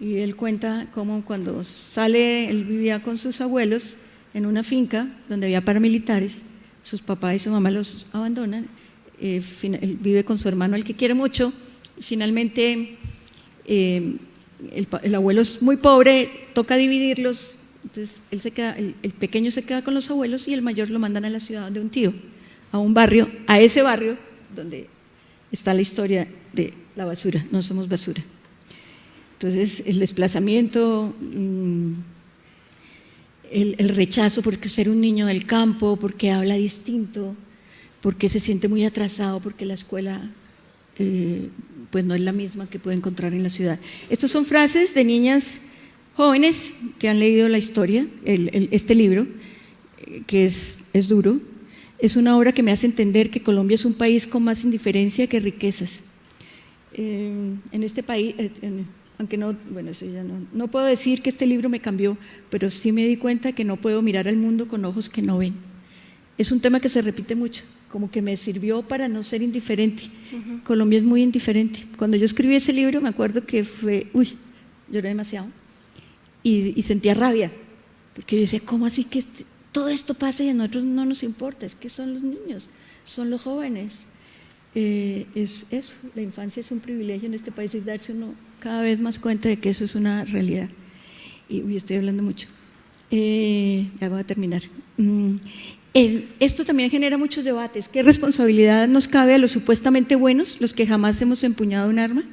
Y él cuenta cómo cuando sale, él vivía con sus abuelos, en una finca donde había paramilitares, sus papás y su mamá los abandonan, él vive con su hermano al que quiere mucho, finalmente el abuelo es muy pobre, toca dividirlos, entonces él se queda, el pequeño se queda con los abuelos y el mayor lo mandan a la ciudad de un tío, a un barrio, a ese barrio donde está la historia de la basura, no somos basura. Entonces el desplazamiento, el rechazo porque ser un niño del campo, porque habla distinto, porque se siente muy atrasado, porque la escuela pues no es la misma que puede encontrar en la ciudad. Estas son frases de niñas jóvenes que han leído la historia, este libro, que es duro. Es una obra que me hace entender que Colombia es un país con más indiferencia que riquezas. En este país, aunque no, bueno, eso ya no puedo decir que este libro me cambió, pero sí me di cuenta que no puedo mirar al mundo con ojos que no ven. Es un tema que se repite mucho, como que me sirvió para no ser indiferente. Colombia es muy indiferente. Cuando yo escribí ese libro me acuerdo que lloré demasiado y sentía rabia, porque yo decía, ¿cómo así que todo esto pasa y a nosotros no nos importa? Es que son los niños, son los jóvenes. Es eso, la infancia es un privilegio en este país y darse uno cada vez más cuenta de que eso es una realidad. Y estoy hablando mucho. Ya voy a terminar. Esto también genera muchos debates. ¿Qué responsabilidad nos cabe a los supuestamente buenos, los que jamás hemos empuñado un arma?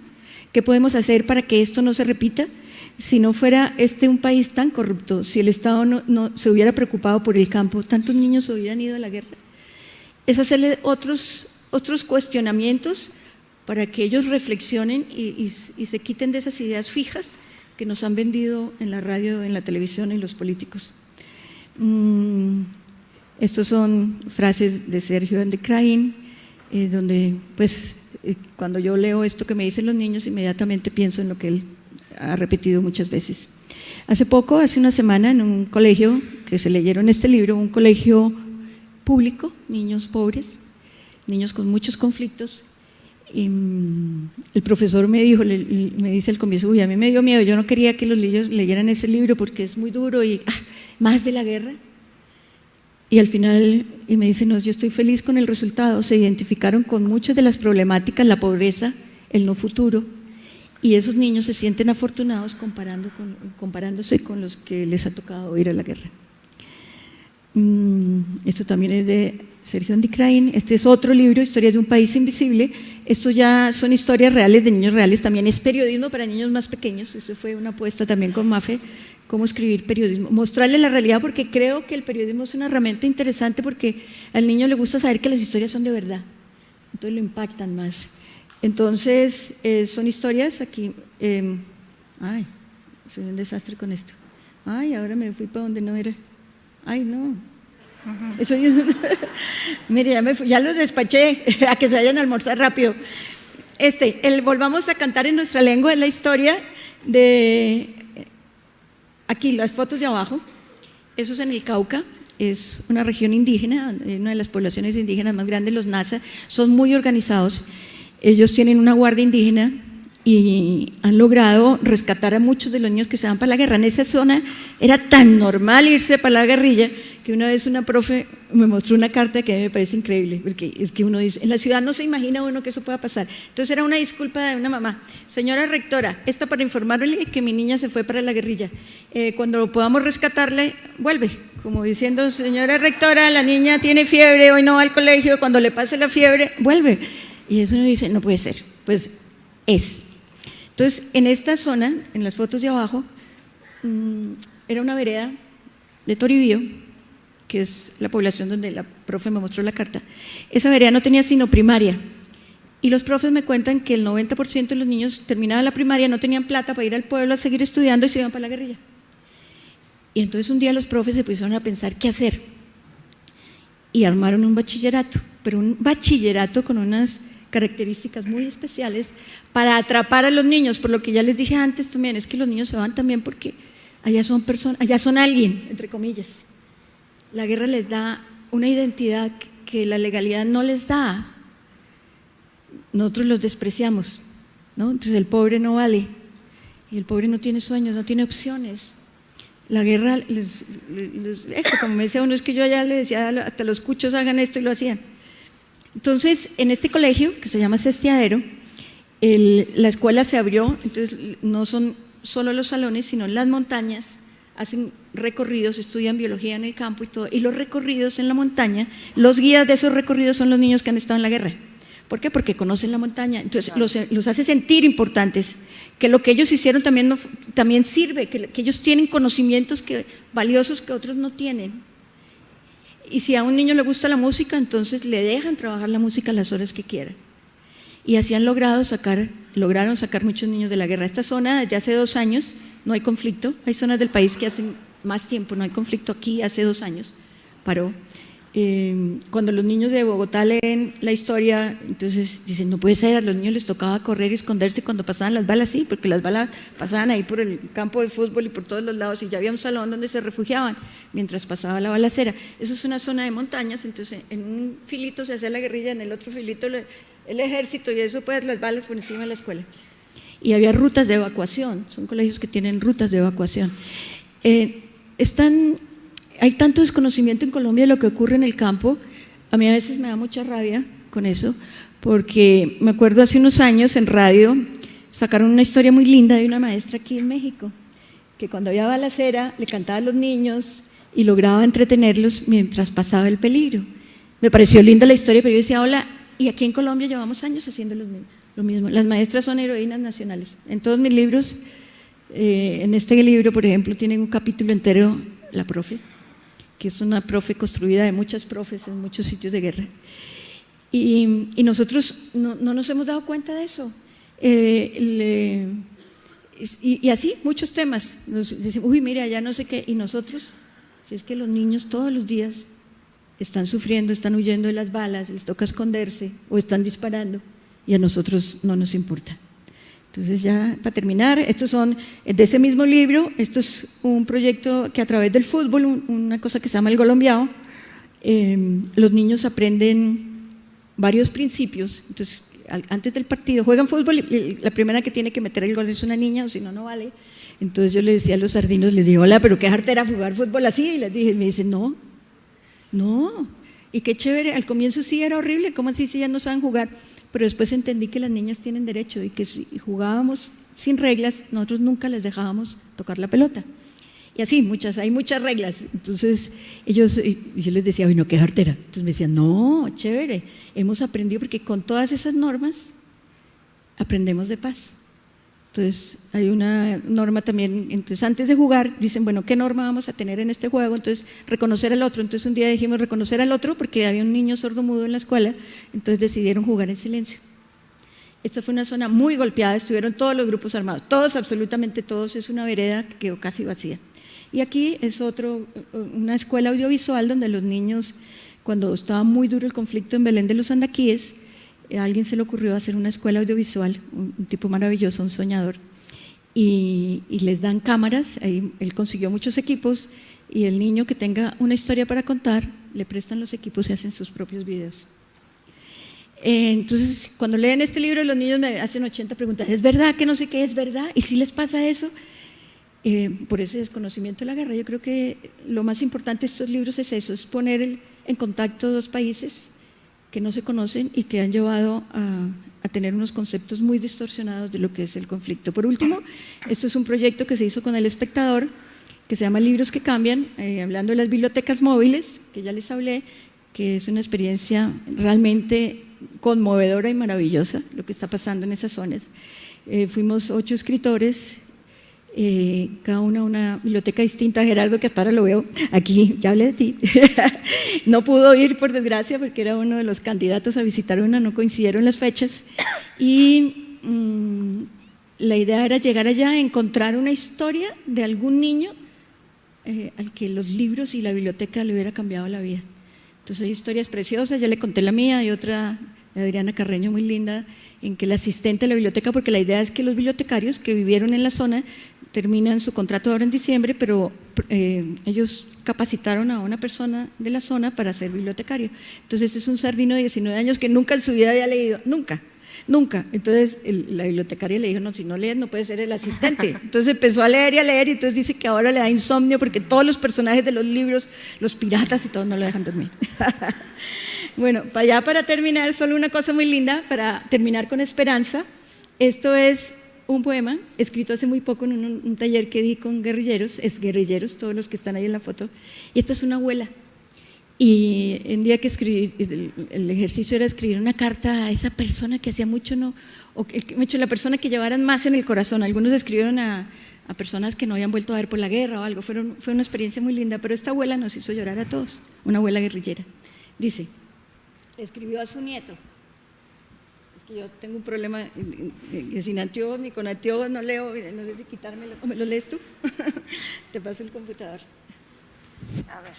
¿Qué podemos hacer para que esto no se repita? Si no fuera un país tan corrupto, si el Estado no se hubiera preocupado por el campo, tantos niños se hubieran ido a la guerra. Es hacerle otros cuestionamientos para que ellos reflexionen y se quiten de esas ideas fijas que nos han vendido en la radio, en la televisión y los políticos. Estos son frases de Sergio Andekrain, donde pues cuando yo leo esto que me dicen los niños, inmediatamente pienso en lo que él ha repetido muchas veces. Hace una semana, en un colegio que se leyeron este libro, un colegio público, niños pobres, niños con muchos conflictos, el profesor me dice al comienzo, a mí me dio miedo, yo no quería que los niños leyeran ese libro porque es muy duro y más de la guerra. Y al final me dice, no, yo estoy feliz con el resultado, se identificaron con muchas de las problemáticas, la pobreza, el no futuro, y esos niños se sienten afortunados comparándose con los que les ha tocado ir a la guerra. Esto también es de Sergio Andekrain. Este es otro libro, Historias de un país invisible. Esto ya son historias reales de niños reales, también es periodismo para niños más pequeños. Eso fue una apuesta también con Mafe, cómo escribir periodismo, mostrarle la realidad, porque creo que el periodismo es una herramienta interesante porque al niño le gusta saber que las historias son de verdad, entonces lo impactan más. Entonces son historias aquí, soy un desastre con esto, ahora me fui para donde no era, no. Eso mire, ya los despaché a que se vayan a almorzar rápido. Volvamos a cantar en nuestra lengua es la historia de, aquí las fotos de abajo, eso es en el Cauca, es una región indígena, una de las poblaciones indígenas más grandes, los Nasa, son muy organizados, ellos tienen una guardia indígena y han logrado rescatar a muchos de los niños que se van para la guerra. En esa zona era tan normal irse para la guerrilla que una vez una profe me mostró una carta que a mí me parece increíble, porque es que uno dice, en la ciudad no se imagina uno que eso pueda pasar. Entonces era una disculpa de una mamá, señora rectora, esta para informarle que mi niña se fue para la guerrilla, cuando podamos rescatarle, vuelve, como diciendo, señora rectora, la niña tiene fiebre, hoy no va al colegio, cuando le pase la fiebre, vuelve. Y eso uno dice, no puede ser, pues es. Entonces, en esta zona, en las fotos de abajo, era una vereda de Toribío, que es la población donde la profe me mostró la carta. Esa vereda no tenía sino primaria, y los profes me cuentan que el 90% de los niños terminaban la primaria, no tenían plata para ir al pueblo a seguir estudiando y se iban para la guerrilla. Y entonces un día los profes se pusieron a pensar qué hacer, y armaron un bachillerato, pero un bachillerato con unas características muy especiales para atrapar a los niños, por lo que ya les dije antes también, es que los niños se van también porque allá son personas, allá son alguien, entre comillas. La guerra les da una identidad que la legalidad no les da. Nosotros los despreciamos, ¿no? Entonces el pobre no vale, y el pobre no tiene sueños, no tiene opciones. La guerra, eso, como me decía uno, es que yo allá le decía hasta los cuchos hagan esto y lo hacían. Entonces, en este colegio, que se llama Sestiadero, la escuela se abrió, entonces no son solo los salones, sino las montañas, hacen recorridos, estudian biología en el campo y todo, y los recorridos en la montaña, los guías de esos recorridos son los niños que han estado en la guerra. ¿Por qué? Porque conocen la montaña, entonces los hace sentir importantes, que lo que ellos hicieron también sirve, que ellos tienen conocimientos valiosos que otros no tienen. Y si a un niño le gusta la música, entonces le dejan trabajar la música a las horas que quiera. Y así lograron sacar muchos niños de la guerra. Esta zona, ya hace 2 años, no hay conflicto. Hay zonas del país que hacen más tiempo, no hay conflicto. Aquí hace 2 años paró. Cuando los niños de Bogotá leen la historia, entonces dicen, no puede ser, a los niños les tocaba correr y esconderse cuando pasaban las balas, sí, porque las balas pasaban ahí por el campo de fútbol y por todos los lados, y ya había un salón donde se refugiaban mientras pasaba la balacera. Eso es una zona de montañas, entonces en un filito se hacía la guerrilla, en el otro filito el ejército, y eso pues las balas por encima de la escuela. Y había rutas de evacuación, son colegios que tienen rutas de evacuación. Hay tanto desconocimiento en Colombia de lo que ocurre en el campo, a mí a veces me da mucha rabia con eso, porque me acuerdo hace unos años en radio sacaron una historia muy linda de una maestra aquí en México, que cuando había balacera le cantaba a los niños y lograba entretenerlos mientras pasaba el peligro. Me pareció linda la historia, pero yo decía, hola, y aquí en Colombia llevamos años haciendo lo mismo. Las maestras son heroínas nacionales. En todos mis libros, en este libro, por ejemplo, tienen un capítulo entero, la profe, que es una profe construida de muchas profes en muchos sitios de guerra. Y nosotros no nos hemos dado cuenta de eso. Y así, muchos temas. Nos decimos, uy, mira, ya no sé qué. Y nosotros, si es que los niños todos los días están sufriendo, están huyendo de las balas, les toca esconderse o están disparando, y a nosotros no nos importa. Entonces ya para terminar, estos son de ese mismo libro, esto es un proyecto que a través del fútbol, una cosa que se llama el golombiao, los niños aprenden varios principios. Entonces antes del partido juegan fútbol y la primera que tiene que meter el gol es una niña, o si no, no vale. Entonces yo le decía a los sardinos, les dije, hola, pero qué jartera jugar fútbol así, y les dije, me dicen, no, y qué chévere, al comienzo sí era horrible, ¿cómo así si ya no saben jugar? Pero después entendí que las niñas tienen derecho y que si jugábamos sin reglas, nosotros nunca les dejábamos tocar la pelota. Y así, hay muchas reglas. Entonces yo les decía, no, qué jartera. Entonces me decían, no, chévere, hemos aprendido, porque con todas esas normas aprendemos de paz. Entonces hay una norma también, entonces antes de jugar dicen, bueno, ¿qué norma vamos a tener en este juego? Entonces reconocer al otro. Entonces un día dijimos reconocer al otro porque había un niño sordomudo en la escuela, entonces decidieron jugar en silencio. Esta fue una zona muy golpeada, estuvieron todos los grupos armados, todos, absolutamente todos, es una vereda que quedó casi vacía. Y aquí es una escuela audiovisual donde los niños, cuando estaba muy duro el conflicto en Belén de los Andaquíes, a alguien se le ocurrió hacer una escuela audiovisual, un tipo maravilloso, un soñador, y les dan cámaras, ahí él consiguió muchos equipos, y el niño que tenga una historia para contar, le prestan los equipos y hacen sus propios videos. Entonces, cuando leen este libro, los niños me hacen 80 preguntas, ¿es verdad que no sé qué es verdad? ¿Y si les pasa eso? Por ese desconocimiento de la guerra. Yo creo que lo más importante de estos libros es eso, es poner en contacto 2 países que no se conocen y que han llevado a tener unos conceptos muy distorsionados de lo que es el conflicto. Por último, esto es un proyecto que se hizo con El Espectador, que se llama Libros que Cambian, hablando de las bibliotecas móviles, que ya les hablé, que es una experiencia realmente conmovedora y maravillosa lo que está pasando en esas zonas. Fuimos 8 escritores, cada una biblioteca distinta. Gerardo, que hasta ahora lo veo aquí, ya hablé de ti, no pudo ir por desgracia porque era uno de los candidatos a visitar una, no coincidieron las fechas, y la idea era llegar allá a encontrar una historia de algún niño al que los libros y la biblioteca le hubiera cambiado la vida. Entonces hay historias preciosas, ya le conté la mía, y otra de Adriana Carreño muy linda, en que el asistente de la biblioteca, porque la idea es que los bibliotecarios que vivieron en la zona terminan su contrato ahora en diciembre, pero ellos capacitaron a una persona de la zona para ser bibliotecario. Entonces es un sardino de 19 años que nunca en su vida había leído, nunca, nunca. Entonces la bibliotecaria le dijo, no, si no lees no puedes ser el asistente. Entonces empezó a leer y entonces dice que ahora le da insomnio porque todos los personajes de los libros, los piratas y todos no lo dejan dormir. Bueno, para terminar, solo una cosa muy linda, para terminar con esperanza. Esto es un poema escrito hace muy poco en un taller que di con guerrilleros, guerrilleros, todos los que están ahí en la foto, y esta es una abuela. Y un día que escribí, el ejercicio era escribir una carta a esa persona que hacía mucho no, o la persona que llevaran más en el corazón. Algunos escribieron a personas que no habían vuelto a ver por la guerra o algo, fue una experiencia muy linda, pero esta abuela nos hizo llorar a todos, una abuela guerrillera. Dice, le escribió a su nieto, es que yo tengo un problema que sin anteojos ni con anteojos no leo, no sé si quitármelo, ¿o me lo lees tú? Te paso el computador. A ver.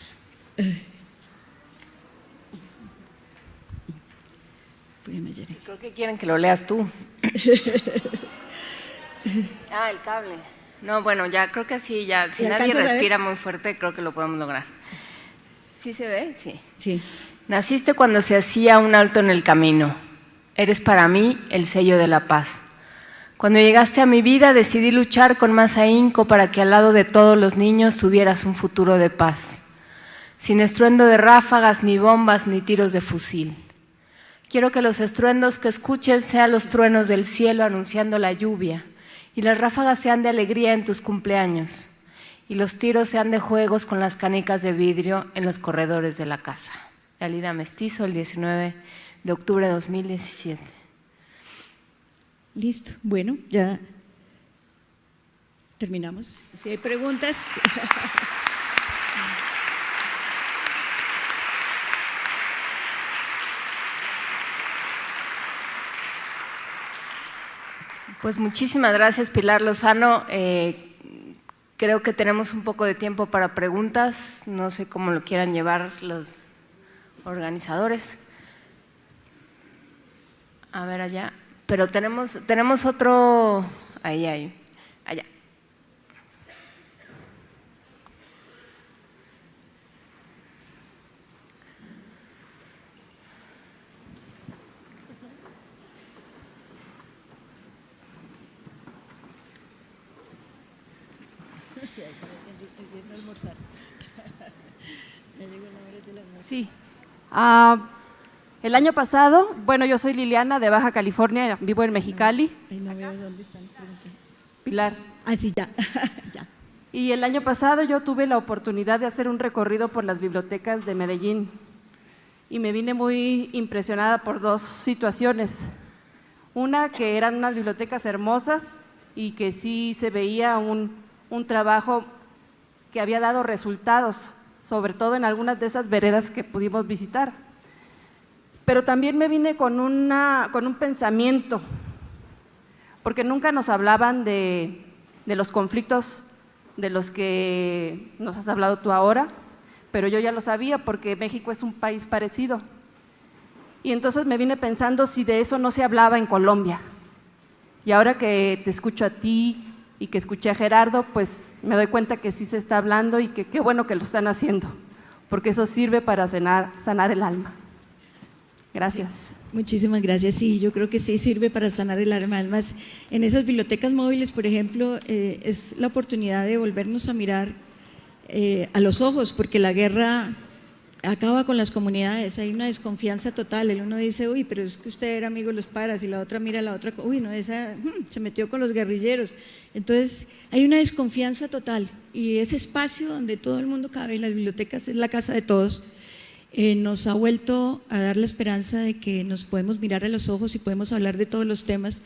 Creo que quieren que lo leas tú. El cable. No, bueno, ya creo que así, ya, si nadie respira muy fuerte, creo que lo podemos lograr. ¿Sí se ve? Sí. Sí. Naciste cuando se hacía un alto en el camino. Eres para mí el sello de la paz. Cuando llegaste a mi vida decidí luchar con más ahínco para que al lado de todos los niños tuvieras un futuro de paz. Sin estruendo de ráfagas, ni bombas, ni tiros de fusil. Quiero que los estruendos que escuches sean los truenos del cielo anunciando la lluvia, y las ráfagas sean de alegría en tus cumpleaños, y los tiros sean de juegos con las canicas de vidrio en los corredores de la casa. Dalida Mestizo, el 19 de octubre de 2017. Listo, bueno, ya terminamos. Si hay preguntas. Pues muchísimas gracias, Pilar Lozano. Creo que tenemos un poco de tiempo para preguntas. No sé cómo lo quieran llevar los organizadores. A ver allá. Pero tenemos otro. Ahí, allá. Sí. El año pasado, bueno, yo soy Liliana de Baja California, vivo en Mexicali. No veo dónde están. Pilar. Sí, ya. Ya. Y el año pasado yo tuve la oportunidad de hacer un recorrido por las bibliotecas de Medellín y me vine muy impresionada por dos situaciones. Una, que eran unas bibliotecas hermosas y que sí se veía un trabajo que había dado resultados, sobre todo en algunas de esas veredas que pudimos visitar. Pero también me vine con un pensamiento, porque nunca nos hablaban de los conflictos de los que nos has hablado tú ahora, pero yo ya lo sabía porque México es un país parecido. Y entonces me vine pensando si de eso no se hablaba en Colombia. Y ahora que te escucho a ti y que escuché a Gerardo, pues me doy cuenta que sí se está hablando y que qué bueno que lo están haciendo, porque eso sirve para sanar el alma. Gracias. Sí, muchísimas gracias. Sí, yo creo que sí sirve para sanar el alma. Además, en esas bibliotecas móviles, por ejemplo, es la oportunidad de volvernos a mirar a los ojos, porque la guerra acaba con las comunidades, hay una desconfianza total. El uno dice, uy, pero es que usted era amigo de los paras, y la otra mira a la otra, uy, no, esa se metió con los guerrilleros. Entonces, hay una desconfianza total, y ese espacio donde todo el mundo cabe, las bibliotecas es la casa de todos, nos ha vuelto a dar la esperanza de que nos podemos mirar a los ojos y podemos hablar de todos los temas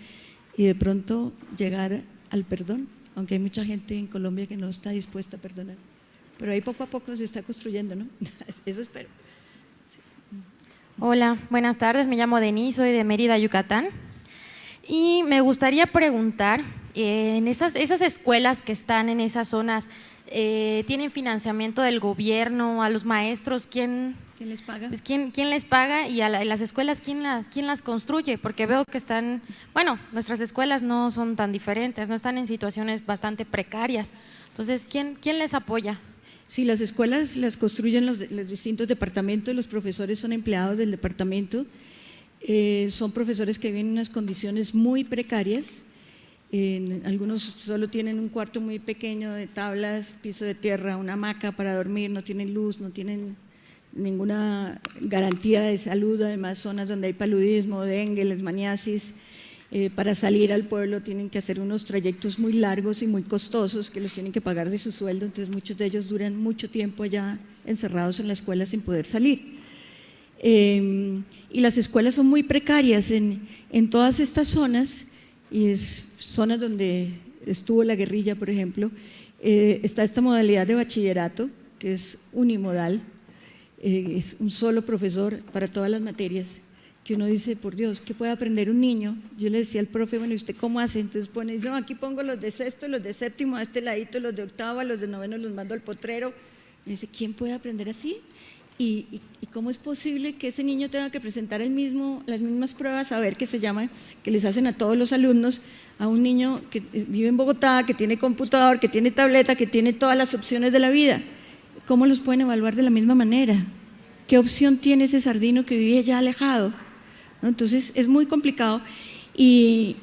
y de pronto llegar al perdón, aunque hay mucha gente en Colombia que no está dispuesta a perdonar. Pero ahí poco a poco se está construyendo, ¿no? Eso espero. Sí. Hola, buenas tardes, me llamo Denise, soy de Mérida, Yucatán. Y me gustaría preguntar, en esas escuelas que están en esas zonas, ¿tienen financiamiento del gobierno? ¿A los maestros quién les paga? Pues, ¿quién les paga? Y a las escuelas, ¿quién las construye? Porque veo que están, bueno, nuestras escuelas no son tan diferentes, no están en situaciones bastante precarias. Entonces, ¿quién les apoya? Sí, las escuelas las construyen los distintos departamentos, los profesores son empleados del departamento Son profesores que viven en unas condiciones muy precarias. Algunos solo tienen un cuarto muy pequeño de tablas, piso de tierra, una hamaca para dormir, no tienen luz, no tienen ninguna garantía de salud. Además, zonas donde hay paludismo, dengue, leishmaniasis. Para salir al pueblo tienen que hacer unos trayectos muy largos y muy costosos que los tienen que pagar de su sueldo, entonces muchos de ellos duran mucho tiempo allá encerrados en la escuela sin poder salir. Y las escuelas son muy precarias en todas estas zonas, y zonas donde estuvo la guerrilla, por ejemplo. Está esta modalidad de bachillerato que es unimodal, es un solo profesor para todas las materias, que uno dice, por Dios, ¿qué puede aprender un niño? Yo le decía al profe, bueno, ¿y usted cómo hace? Entonces pone, no, aquí pongo los de sexto, los de séptimo, a este ladito, los de octavo, a los de noveno los mando al potrero. Y dice, ¿quién puede aprender así? ¿Y cómo es posible que ese niño tenga que presentar las mismas pruebas, a ver, que se llama, que les hacen a todos los alumnos, a un niño que vive en Bogotá, que tiene computador, que tiene tableta, que tiene todas las opciones de la vida? ¿Cómo los pueden evaluar de la misma manera? ¿Qué opción tiene ese sardino que vive allá alejado? ¿No? Entonces es muy complicado y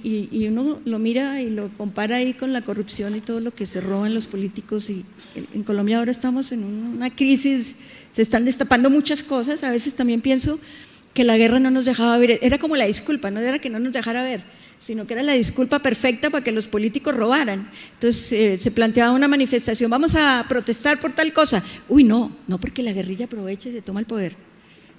uno lo mira y lo compara ahí con la corrupción y todo lo que se roban los políticos, y en Colombia ahora estamos en una crisis, se están destapando muchas cosas. A veces también pienso que la guerra no nos dejaba ver, era como la disculpa, no era que no nos dejara ver, sino que era la disculpa perfecta para que los políticos robaran. Entonces se planteaba una manifestación, vamos a protestar por tal cosa, uy, no porque la guerrilla aprovecha y se toma el poder.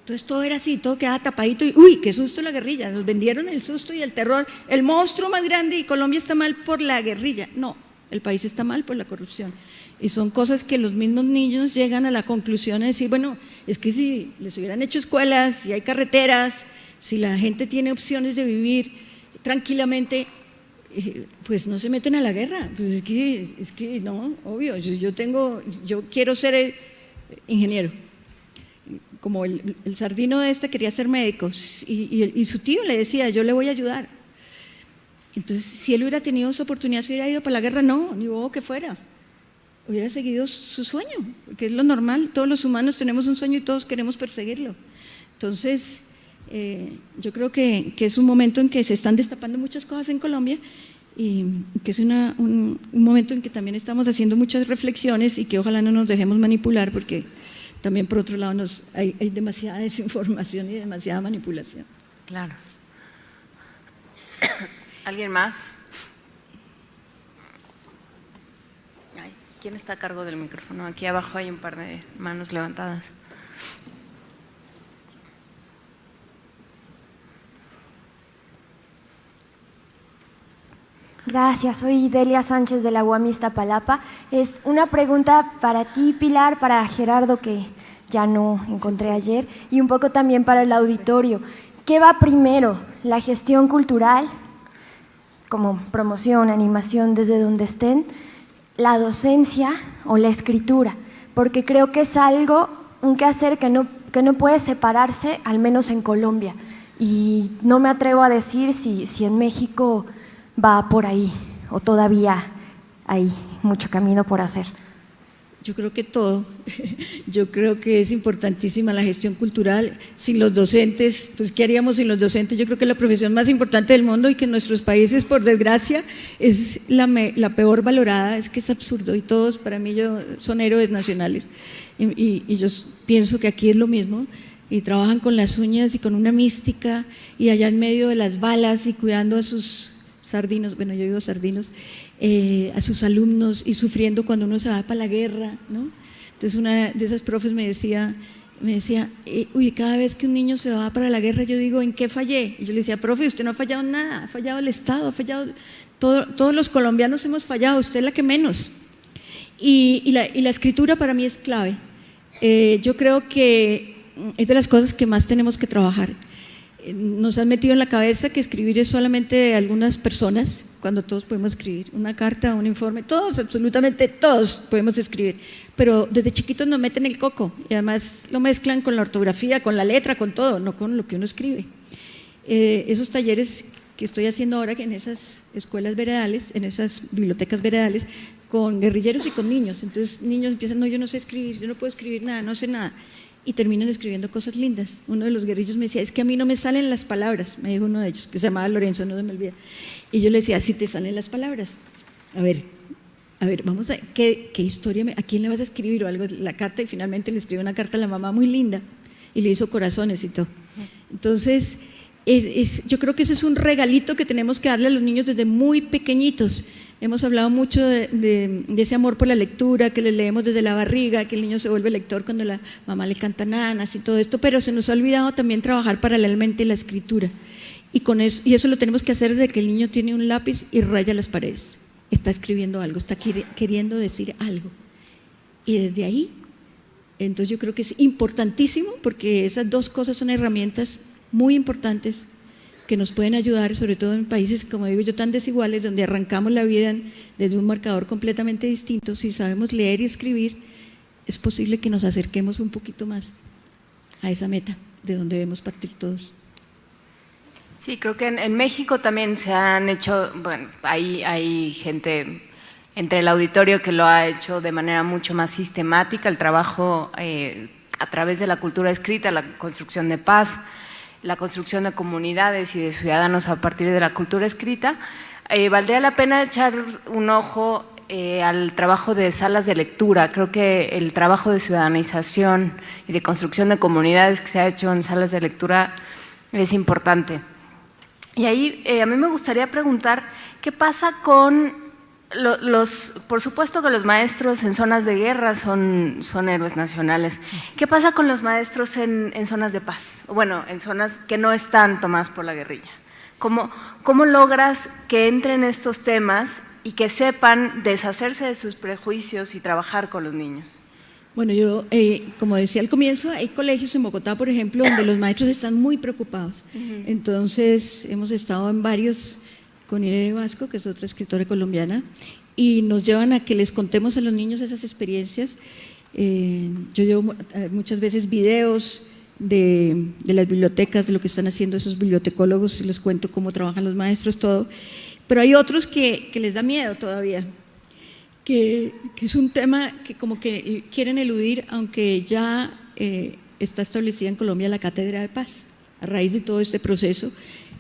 Entonces todo era así, todo quedaba tapadito y uy, qué susto la guerrilla, nos vendieron el susto y el terror, el monstruo más grande, y Colombia está mal por la guerrilla. No, el país está mal por la corrupción. Y son cosas que los mismos niños llegan a la conclusión de decir, bueno, es que si les hubieran hecho escuelas, si hay carreteras, si la gente tiene opciones de vivir tranquilamente, pues no se meten a la guerra. Pues es que no, obvio, yo quiero ser ingeniero. Como el sardino quería ser médico, y su tío le decía, yo le voy a ayudar. Entonces, si él hubiera tenido esa oportunidad, se hubiera ido para la guerra, no, ni bobo que fuera, hubiera seguido su sueño, porque es lo normal, todos los humanos tenemos un sueño y todos queremos perseguirlo. Entonces, yo creo que es un momento en que se están destapando muchas cosas en Colombia, y que es un momento en que también estamos haciendo muchas reflexiones, y que ojalá no nos dejemos manipular, porque también por otro lado hay demasiada desinformación y demasiada manipulación. Claro. ¿Alguien más? ¿Quién está a cargo del micrófono? Aquí abajo hay un par de manos levantadas. Gracias, soy Delia Sánchez de la UAM Iztapalapa. Es una pregunta para ti, Pilar, para Gerardo, que ya no encontré ayer, y un poco también para el auditorio. ¿Qué va primero? ¿La gestión cultural, como promoción, animación, desde donde estén? ¿La docencia o la escritura? Porque creo que es un quehacer que no puede separarse, al menos en Colombia. Y no me atrevo a decir si en México va por ahí, o todavía hay mucho camino por hacer. Yo creo que todo, yo creo que es importantísima la gestión cultural. Sin los docentes, pues ¿qué haríamos sin los docentes? Yo creo que es la profesión más importante del mundo, y que en nuestros países, por desgracia, es la peor valorada. Es que es absurdo, y todos para mí son héroes nacionales, y yo pienso que aquí es lo mismo, y trabajan con las uñas y con una mística, y allá en medio de las balas y cuidando a sus sardinos, bueno, yo digo sardinos, a sus alumnos, y sufriendo cuando uno se va para la guerra, ¿no? Entonces una de esas profes me decía, uy, cada vez que un niño se va para la guerra, yo digo, ¿en qué fallé? Y yo le decía, profe, usted no ha fallado en nada, ha fallado el Estado, ha fallado, todos los colombianos hemos fallado, usted es la que menos. Y la escritura para mí es clave. Yo creo que es de las cosas que más tenemos que trabajar. Nos han metido en la cabeza que escribir es solamente de algunas personas, cuando todos podemos escribir una carta, un informe, todos, absolutamente todos podemos escribir, pero desde chiquitos nos meten el coco, y además lo mezclan con la ortografía, con la letra, con todo, no con lo que uno escribe. Esos talleres que estoy haciendo ahora en esas escuelas veredales, en esas bibliotecas veredales, con guerrilleros y con niños, entonces niños empiezan, no, yo no sé escribir, yo no puedo escribir nada, no sé nada. y terminan escribiendo cosas lindas. Uno de los guerrillos me decía, es que a mí no me salen las palabras, me dijo uno de ellos, que se llamaba Lorenzo, no se me olvida. Y yo le decía, sí te salen las palabras. A ver, vamos a, ¿qué historia, a quién le vas a escribir o algo? La carta, y finalmente le escribió una carta a la mamá muy linda y le hizo corazones y todo. Entonces, yo creo que ese es un regalito que tenemos que darle a los niños desde muy pequeñitos. Hemos hablado mucho de ese amor por la lectura, que le leemos desde la barriga, que el niño se vuelve lector cuando la mamá le canta nanas y todo esto, pero se nos ha olvidado también trabajar paralelamente la escritura. Y eso lo tenemos que hacer desde que el niño tiene un lápiz y raya las paredes. Está escribiendo algo, está queriendo decir algo. Y desde ahí, entonces yo creo que es importantísimo, porque esas dos cosas son herramientas muy importantes que nos pueden ayudar, sobre todo en países, como digo yo, tan desiguales, donde arrancamos la vida desde un marcador completamente distinto. Si sabemos leer y escribir, es posible que nos acerquemos un poquito más a esa meta de donde debemos partir todos. Sí, creo que en México también se han hecho, bueno, hay gente entre el auditorio que lo ha hecho de manera mucho más sistemática, el trabajo a través de la cultura escrita, la construcción de paz, la construcción de comunidades y de ciudadanos a partir de la cultura escrita. Valdría la pena echar un ojo al trabajo de salas de lectura. Creo que el trabajo de ciudadanización y de construcción de comunidades que se ha hecho en salas de lectura es importante. Y ahí a mí me gustaría preguntar, ¿qué pasa con por supuesto que los maestros en zonas de guerra son héroes nacionales? ¿Qué pasa con los maestros en zonas de paz? Bueno, en zonas que no están tomadas por la guerrilla. ¿Cómo logras que entren estos temas y que sepan deshacerse de sus prejuicios y trabajar con los niños? Bueno, yo, como decía al comienzo, hay colegios en Bogotá, por ejemplo, donde los maestros están muy preocupados. Entonces, hemos estado en varios con Irene Vasco, que es otra escritora colombiana, y nos llevan a que les contemos a los niños esas experiencias. Yo llevo muchas veces videos de las bibliotecas, de lo que están haciendo esos bibliotecólogos, y les cuento cómo trabajan los maestros, todo. Pero hay otros que les da miedo todavía, que es un tema que como que quieren eludir, aunque ya está establecida en Colombia la Cátedra de Paz. A raíz de todo este proceso,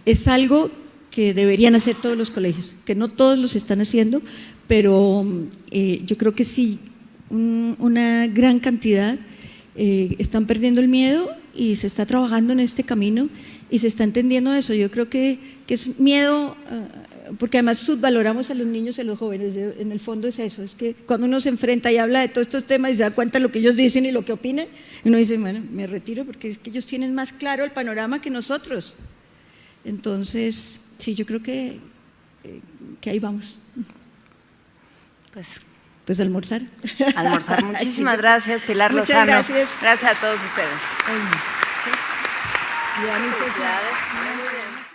es algo que deberían hacer todos los colegios, que no todos los están haciendo, pero yo creo que sí, una gran cantidad están perdiendo el miedo y se está trabajando en este camino y se está entendiendo eso. Yo creo que es miedo, porque además subvaloramos a los niños y a los jóvenes. En el fondo es eso, es que cuando uno se enfrenta y habla de todos estos temas y se da cuenta de lo que ellos dicen y lo que opinan, uno dice, bueno, me retiro porque es que ellos tienen más claro el panorama que nosotros. Entonces, sí, yo creo que ahí vamos. Pues almorzar. Almorzar. Muchísimas gracias, Pilar Muchas Lozano. gracias. Gracias a todos ustedes. Ay, Felicidades.